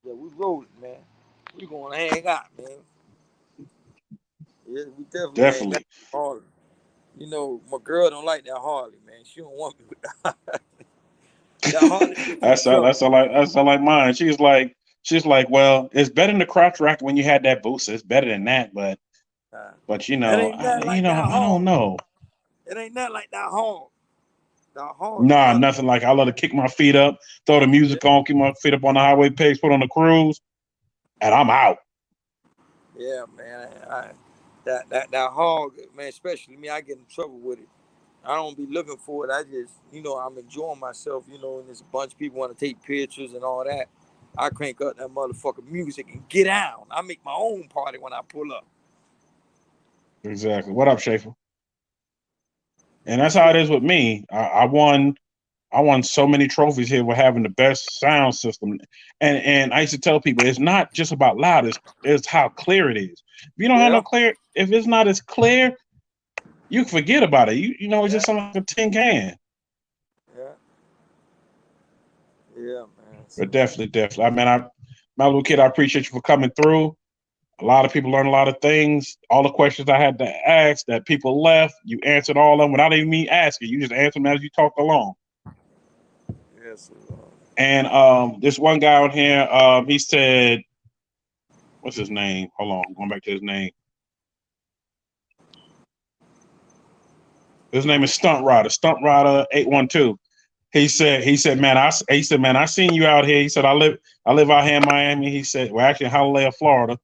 Yeah, we rolling, man. We gonna hang out, man. Yeah, we definitely hang out. Definitely. Harley. You know, my girl don't like that Harley, man. She don't want me with that. That Harley gets me in trouble. That's all like mine. She's like, well, it's better than the crotch racket when you had that booster. It's better than that, Uh, but it ain't nothing like that I don't hog. know. It ain't nothing like that hog. That hog is Nah, nothing. nothing like I love to kick my feet up, throw the Yeah, music on, keep my feet up on the highway page, put on the cruise, and I'm out. yeah, man. That hog, man. Especially me, I get in trouble with it. I don't be looking for it. I just, I'm enjoying myself. And there's a bunch of people want to take pictures and all that. I crank up that motherfucking music and get out. I make my own party when I pull up. Exactly. What up, Schaefer? And that's how it Shit. is with me. I won so many trophies here with having the best sound system. And I used to tell people it's not just about loud, it's how clear it is. If you don't have no Yeah, clear, if it's not as clear, you can forget about it. It's yeah, just like a tin can. yeah, yeah, man. But So, definitely. I mean, my little kid, I appreciate you for coming through. A lot of people learn a lot of things. All the questions I had to ask that people left, you answered all of them without even me asking. You just answered them as you talked along. yes, And this one guy on here, he said, what's his name? Hold on, I'm going back to his name. His name is Stunt Rider. Stunt Rider 812. Man, I seen you out here. He said, I live out here in Miami. He said, well, actually in Hialeah, Florida.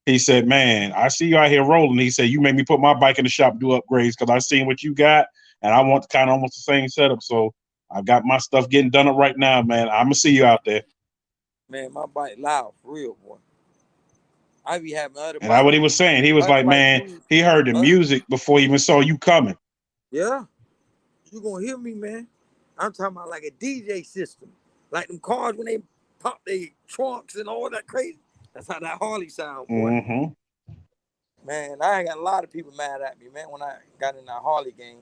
He said, man, I see you out here rolling. He said, you made me put my bike in the shop, do upgrades because I seen what you got, and I want kind of almost the same setup. So I got my stuff getting done up right now, man. I'm gonna see you out there. man, my bike loud for real, boy. I be having And that's what he was saying. He was other like, bike man, dudes, he heard the other, music before he even saw you coming. yeah, you gonna hear me, man. I'm talking about like a DJ system, like them cars when they pop their trunks and all that crazy. That's how that Harley sound, boy. Mm-hmm. Man, I got a lot of people mad at me, man, when I got in that Harley game.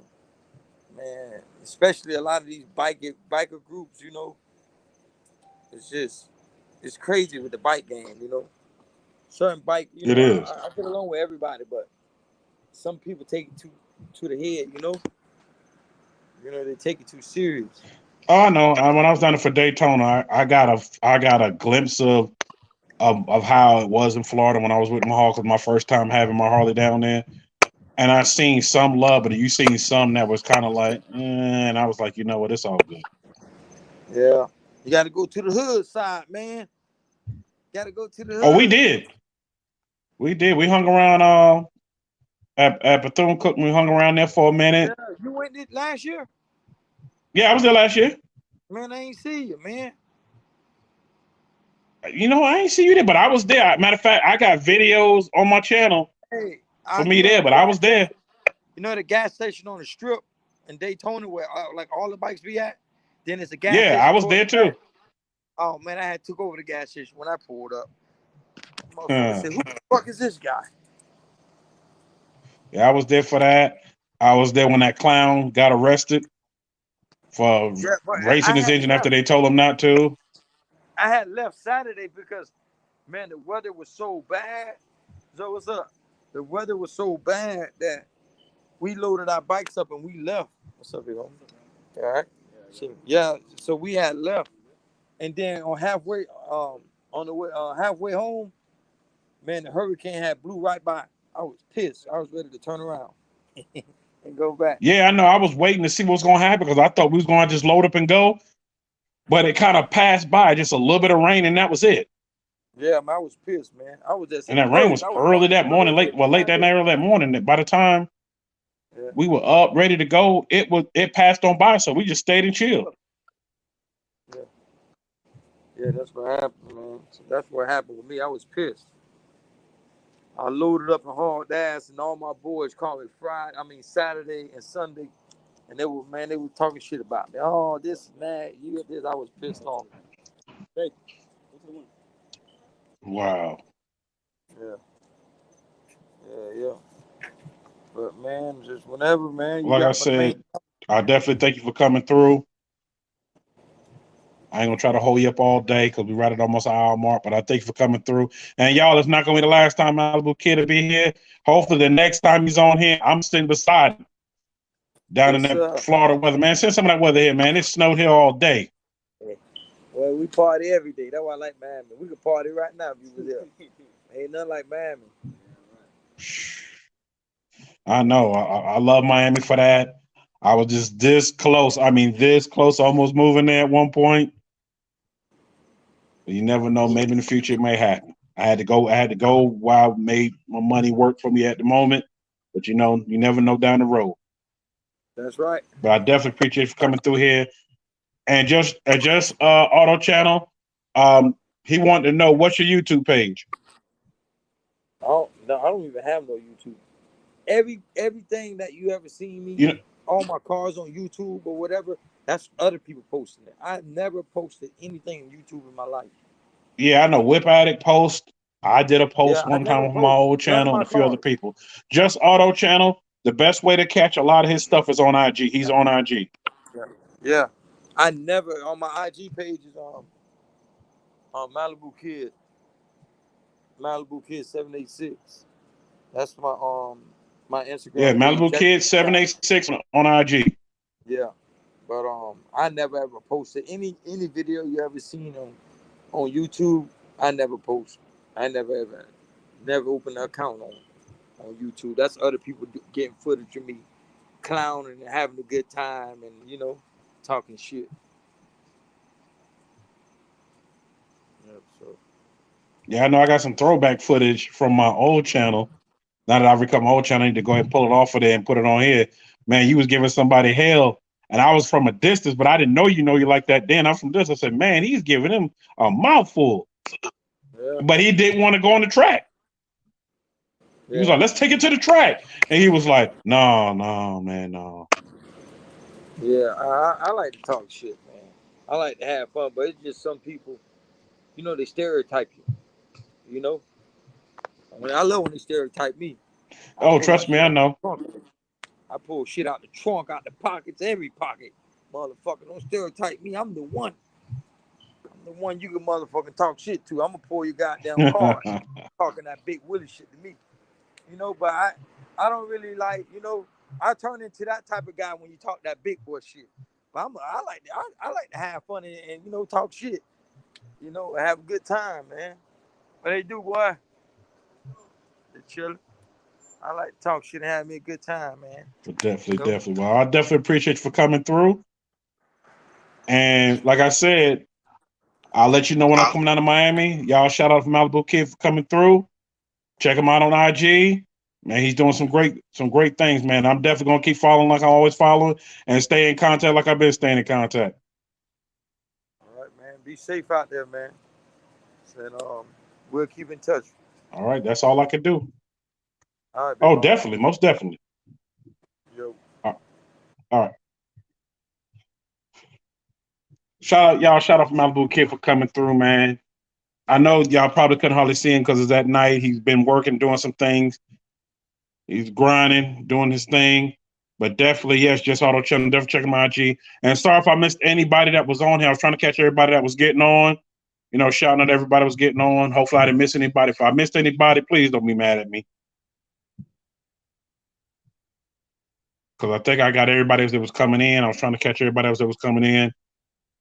Man, especially a lot of these biker groups. It's just it's crazy with the bike game. Certain bike, It is. I get along with everybody, but some people take it too to the head. They take it too serious. Oh no! When I was down there for Daytona, I got a glimpse of how it was in Florida when I was with my Hawk. Cause my first time having my Harley down there, and I seen some love, but you seen some that was kind of like, and I was like, you know what, it's all good. Yeah. You gotta go to the hood side, man. Gotta go to the Oh, we hood. did, we hung around at Bethune Cookman. We hung around there for a Yeah, minute. you went it last year? Yeah, I was there last year. Man, I ain't see you, man. I ain't see you there, but I was there. Matter of fact, I got videos on my channel Hey, for you me know there, the but I gas was there. station. You know the gas station on the strip in Daytona where like all the bikes be at? Then it's a gas Yeah, I station was towards there the back. too. Oh man, I had took over the gas station when I pulled up. Motherfucker Huh. said, "Who the fuck is this guy?" Yeah, I was there for that. I was there when that clown got arrested for Yeah, but racing I his had engine after left. they told him not to. I had left Saturday because, man, the weather was so bad. So what's up? The weather was so bad that we loaded our bikes up and we left. What's up, people? All right. So we had left, and then on the way halfway home, man, the hurricane had blew right by. I was pissed. I was ready to turn around and go back. Yeah, I know. I was waiting to see what's going to happen because I thought we was going to just load up and go, but it kind of passed by, just a little bit of rain, and that was it. Yeah, man, I was pissed, man. I was just And in a that rain hurry. was I was early running that morning, errands and late trying that to. night, early that morning. That by the time Yeah, we were up, ready to go, it passed on by, so we just stayed and chilled. yeah, yeah. That's what happened, man. So that's what happened with me. I was pissed. I loaded up and hauled ass, and all my boys called me Saturday and Sunday, and they were talking shit about me. Oh, this and that, you and this. I was pissed off. Hey, Wow. yeah, yeah. But man, just whenever, man, you Like I got my name. said, I definitely thank you for coming through. I ain't gonna try to hold you up all day because we right at almost an hour mark, but I thank you for coming through. And y'all, it's not gonna be the last time Malibu Kid will be here. Hopefully, the next time he's on here, I'm sitting beside him down in Yes, that sir. Florida weather, man. Send some of that weather here, man. It snowed here all day. Well, we party every day. That's why I like Miami. We could party right now if you was there. Ain't nothing like Miami. I know. I love Miami for that. I was just this close. I mean, this close, almost moving there at one point. But you never know. Maybe in the future it may happen. I had to go. I had to go while I made my money work for me at the moment. But you know, you never know down the road. That's right. But I definitely appreciate you for coming through here. And just Auto Channel. He wanted to know what's your YouTube page. I don't even have no YouTube. Everything that you ever seen me, You know, all my cars on YouTube or whatever, that's other people posting it. I never posted anything on YouTube in my life. yeah, I know Whip Addict post. I did a Yeah, post I one time never on my post old none of channel and my a few other cars. people. Just Auto Channel. The best way to catch a lot of his stuff is on IG. He's on IG. Yeah. Yeah. I never on my IG page is on MalibuKid786. That's my Yeah, Instagram page. Malibu Check Kid it out. 786 on IG. Yeah. But I never ever posted any video you ever seen on YouTube. I never post. I never opened an account on YouTube. That's other people getting footage of me clowning and having a good time and talking shit. Yep, so Yeah, I know I got some throwback footage from my old channel. Now that I've recovered my old channel, I need to go ahead and pull it off of there and put it on here. Man, you was giving somebody hell, and I was from a distance, but I didn't know you like that then. I'm from this. I said, man, he's giving him a mouthful, yeah, but he didn't want to go on the track. He was yeah, like, let's take it to the track, and he was like, no, no, man, no. yeah. I like to talk shit, man. I like to have fun, but it's just some people, they stereotype you. You know, I love when they stereotype me. I Oh, pull my trust me, shit I out the know. trunk. I pull shit out the trunk, out the pockets, every pocket. Motherfucker, don't stereotype me. I'm the one. I'm the one you can motherfucking talk shit to. I'm gonna pull your goddamn card, talking that big Willie shit to me. But I don't really like, I turn into that type of guy when you talk that big boy shit. But I like to have fun and talk shit. Have a good time, man. What they do, boy? They chilling. I like to talk shit and have me a good time, man. But definitely, You know? definitely. Well, I definitely appreciate you for coming through. And like I said, I'll let you know when I'm coming out of Miami. Y'all shout out for Malibu Kid for coming through. Check him out on IG. Man, he's doing some great things, man. I'm definitely gonna keep following like I always follow and stay in contact like I've been staying in contact. All right, man. Be safe out there, man. And we'll keep in touch. All right, that's all I can do. All right, big Oh, mama. definitely, most definitely. Yo. All right. Shout out for Malibu Kid for coming through, man. I know y'all probably couldn't hardly see him because it's at night. He's been working, doing some things. He's grinding, doing his thing. But definitely, yes, just Auto Channel. Definitely check my IG. And sorry if I missed anybody that was on here. I was trying to catch everybody that was getting on. Shouting out everybody was getting on. Hopefully, I didn't miss anybody. If I missed anybody, please don't be mad at me. Because I think I got everybody that was coming in. I was trying to catch everybody else that was coming in.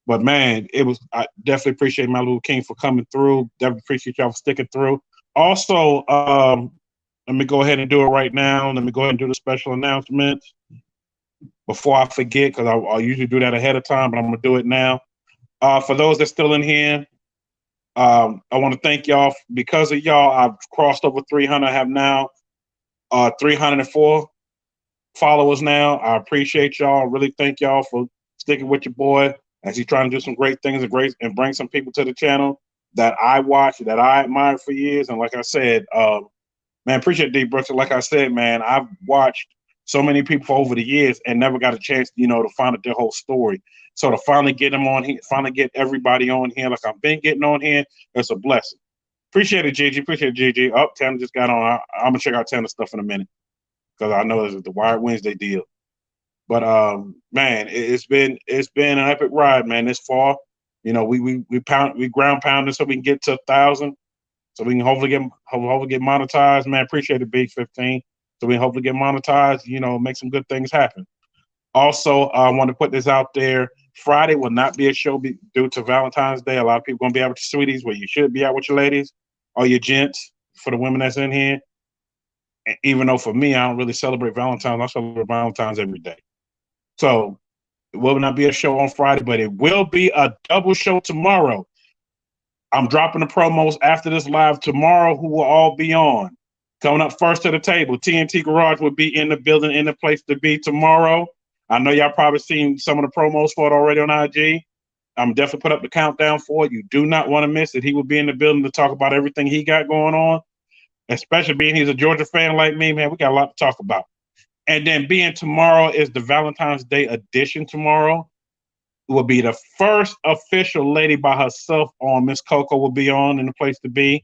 But man, I definitely appreciate my little king for coming through. Definitely appreciate y'all for sticking through. Also, let me go ahead and do it right now. Let me go ahead and do the special announcements before I forget, because I usually do that ahead of time, but I'm gonna do it now. For those that's still in here, I want to thank y'all. Because of y'all, I've crossed over 300. I have now 304 followers now. I appreciate y'all. Really thank y'all for sticking with your boy as he's trying to do some great things and bring some people to the channel that I watch, that I admire for years. And like I said, man, appreciate D Brooks. Like I said, man, I've watched so many people for over the years and never got a chance, to find out their whole story. So to finally get them on here, finally get everybody on here, like I've been getting on here, it's a blessing. Appreciate it, Gigi. Appreciate it, Gigi. Up, Tanner just got on. I'm gonna check out Tanner's stuff in a minute because I know it's the Wired Wednesday deal. But man, it's been an epic ride, man. This fall, you know, we ground pounded so we can get to 1,000, so we can hopefully get monetized. Man, appreciate it, Big 15. So we can hopefully get monetized. You know, make some good things happen. Also, I want to put this out there. Friday will not be a show due to Valentine's Day. A lot of people gonna be out with your sweeties, where you should be out with your ladies or your gents. For the women that's in here, even though for me, I don't really celebrate Valentine's. I celebrate Valentine's every day. So it will not be a show on Friday, but it will be a double show tomorrow. I'm dropping the promos after this live tomorrow, who will all be on. Coming up first to the table, TNT Garage will be in the building, in the place to be tomorrow. I know y'all probably seen some of the promos for it already on IG. I'm definitely put up the countdown for it. You do not want to miss it. He will be in the building to talk about everything he got going on, especially being he's a Georgia fan like me, man. We got a lot to talk about. And then being tomorrow is the Valentine's Day edition tomorrow. It will be the first official lady by herself on. Miss Coco will be on in the place to be.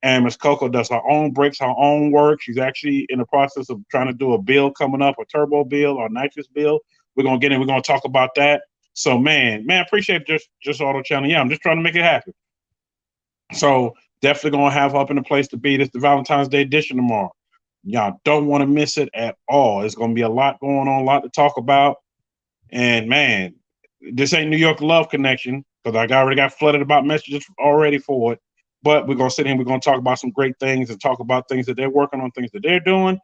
And Miss Coco does her own breaks, her own work. She's actually in the process of trying to do a build coming up, a turbo build or nitrous build. We're gonna get in, we're gonna talk about that. So man, appreciate just auto channel. Yeah, I'm just trying to make it happen. So definitely gonna have her up in the place to be. This the Valentine's Day edition tomorrow. Y'all don't want to miss it at all. It's gonna be a lot going on, a lot to talk about. And man, this ain't New York Love Connection, because I already got flooded about messages already for it. But we're gonna sit here and we're gonna talk about some great things and talk about things that they're working on, things that they're doing.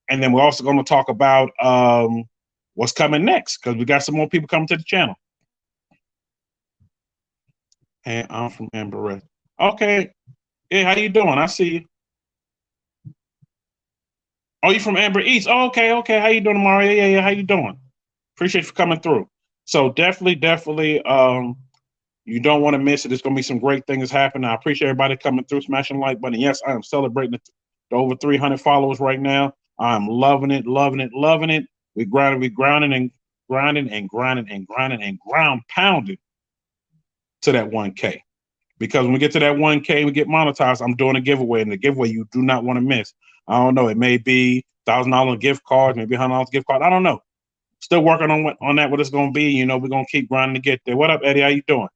And then we're also gonna talk about what's coming next, because we got some more people coming to the channel. And I'm from Amber. Okay. Hey, how you doing? I see you. Oh, you from Amber East? Oh, okay. How you doing, Mario? Yeah. How you doing? Appreciate you for coming through. So definitely, you don't want to miss it. There's going to be some great things happening. I appreciate everybody coming through, smashing the like button. Yes, I am celebrating the over 300 followers right now. I'm loving it. We grounding and ground pounding to that 1K. Because when we get to that 1K, we get monetized. I'm doing a giveaway, and the giveaway you do not want to miss. I don't know. It may be $1,000 gift cards, maybe $100 gift card. I don't know. Still working on that, what it's going to be. You know, we're going to keep grinding to get there. What up, Eddie? How you doing?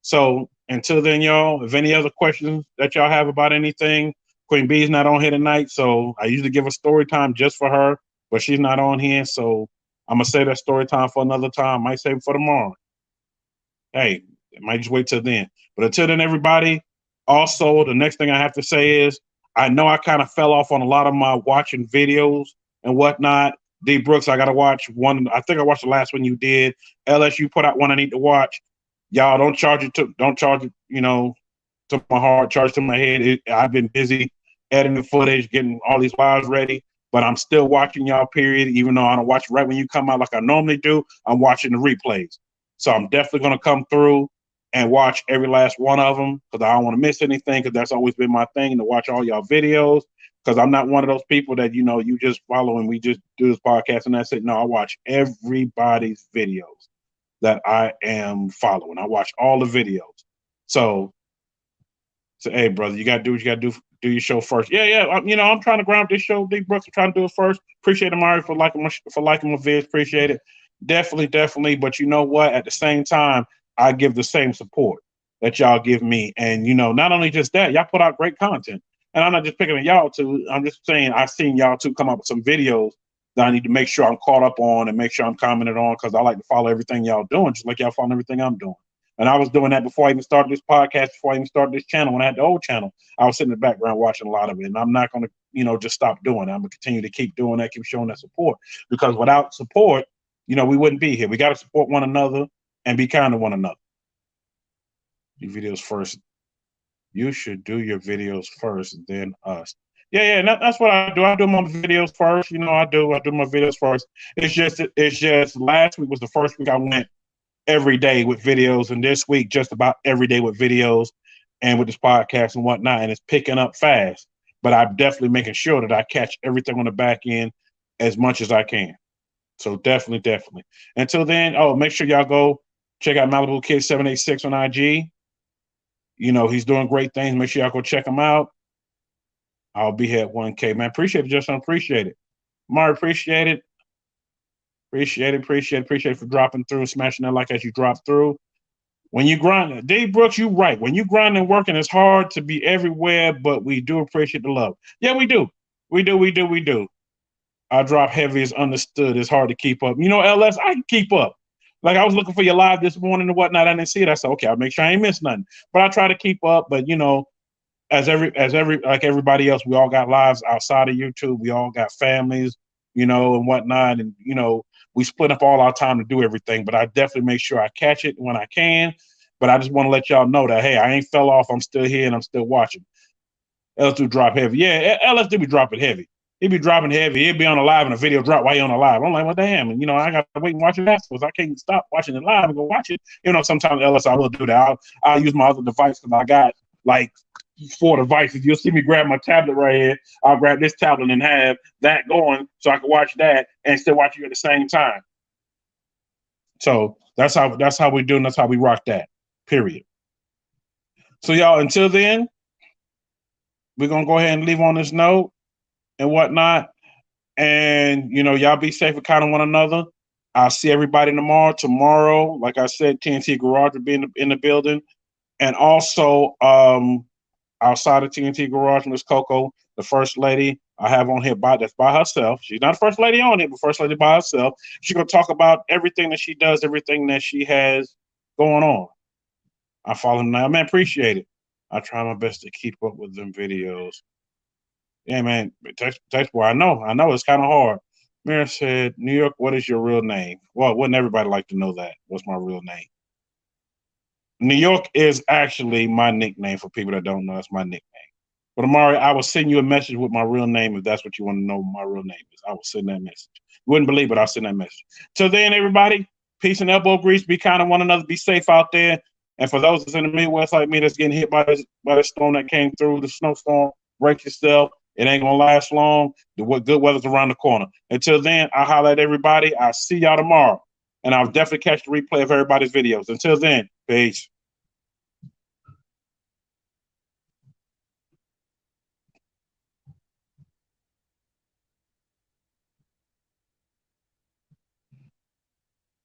So until then, y'all, if any other questions that y'all have about anything, Queen B's not on here tonight. So I usually give a story time just for her, but she's not on here. So I'm going to save that story time for another time. Might save it for tomorrow. Hey, it might just wait till then. But until then, everybody, also, the next thing I have to say is, I know I kind of fell off on a lot of my watching videos and whatnot. D Brooks, I got to watch one. I think I watched the last one you did. LSU put out one I need to watch. Y'all don't charge it, you know, to my heart, charge to my head. I've been busy editing the footage, getting all these lives ready, but I'm still watching y'all, period. Even though I don't watch right when you come out like I normally do, I'm watching the replays. So I'm definitely going to come through and watch every last one of them, because I don't want to miss anything, because that's always been my thing, to watch all y'all videos, because I'm not one of those people that, you know, you just follow and we just do this podcast and that's it. No, I watch everybody's videos that I am following. I watch all the videos. So hey, brother, you got to do what you got to do your show first. Yeah. You know, I'm trying to ground this show. D Brooks, I'm trying to do it first. Appreciate it, Mario, for liking my vids. Appreciate it. Definitely. But you know what? At the same time, I give the same support that y'all give me. And, you know, not only just that, y'all put out great content. And I'm not just picking on y'all two. I'm just saying I've seen y'all two come up with some videos that I need to make sure I'm caught up on and make sure I'm commented on, because I like to follow everything y'all doing, just like y'all following everything I'm doing. And I was doing that before I even started this podcast, before I even started this channel. When I had the old channel, I was sitting in the background watching a lot of it. And I'm not going to, you know, just stop doing it. I'm going to continue to keep doing that, keep showing that support. Because without support, you know, we wouldn't be here. We got to support one another and be kind to one another. Your videos first. You should do your videos first, then us. Yeah, that's what I do. I do my videos first. You know, I do my videos first. It's just last week was the first week I went every day with videos, and this week just about every day with videos and with this podcast and whatnot, and it's picking up fast. But I'm definitely making sure that I catch everything on the back end as much as I can. So definitely. Until then, make sure y'all go check out MalibuKid786 on IG. You know, he's doing great things. Make sure y'all go check him out. I'll be here at 1K, man. Appreciate it, Justin. Appreciate it. Mari, appreciate it. Appreciate it for dropping through, smashing that like as you drop through. When you grind, Dave Brooks, you right. When you grind and working, it's hard to be everywhere, but we do appreciate the love. Yeah, we do. We do. I drop heavy is understood. It's hard to keep up. You know, LS, I can keep up. Like I was looking for your live this morning and whatnot. I didn't see it. I said, okay, I'll make sure I ain't miss nothing. But I try to keep up. But you know, as every like everybody else, we all got lives outside of YouTube. We all got families, you know, and whatnot. And you know, we split up all our time to do everything. But I definitely make sure I catch it when I can. But I just want to let y'all know that hey, I ain't fell off. I'm still here and I'm still watching. LS do drop heavy. Yeah, LS do be dropping heavy. He be dropping heavy. He'll be on a live and a video drop while he on a live. I'm like, well, damn. And, you know, I got to wait and watch it afterwards. I can't stop watching it live and go watch it. You know, sometimes LS, I will do that. I'll use my other device because I got like 4 devices. You'll see me grab my tablet right here. I'll grab this tablet and have that going so I can watch that and still watch you at the same time. So that's how we do and that's how we rock that. Period. So y'all, until then, we're gonna go ahead and leave on this note and whatnot. And you know, y'all be safe and kind of one another. I'll see everybody tomorrow. Tomorrow, like I said, TNT Garage will be in the building. And also, outside of TNT Garage, Miss Coco, the first lady I have on here that's by herself. She's not the first lady on it, but first lady by herself. She's gonna talk about everything that she does, everything that she has going on. I follow him now, man. Appreciate it. I try my best to keep up with them videos. Yeah, man. Text boy. I know it's kind of hard. Mira said, New York, what is your real name? Well, wouldn't everybody like to know that? What's my real name? New York is actually my nickname for people that don't know. That's my nickname. But Amari, I will send you a message with my real name if that's what you want to know my real name is. I will send that message. You wouldn't believe it, I'll send that message. Till then, everybody, peace and elbow grease. Be kind to one another. Be safe out there. And for those that's in the Midwest like me that's getting hit by this storm that came through, the snowstorm, brace yourself. It ain't gonna last long. The good weather's around the corner. Until then, I'll holler at everybody. I'll see y'all tomorrow. And I'll definitely catch the replay of everybody's videos. Until then, peace.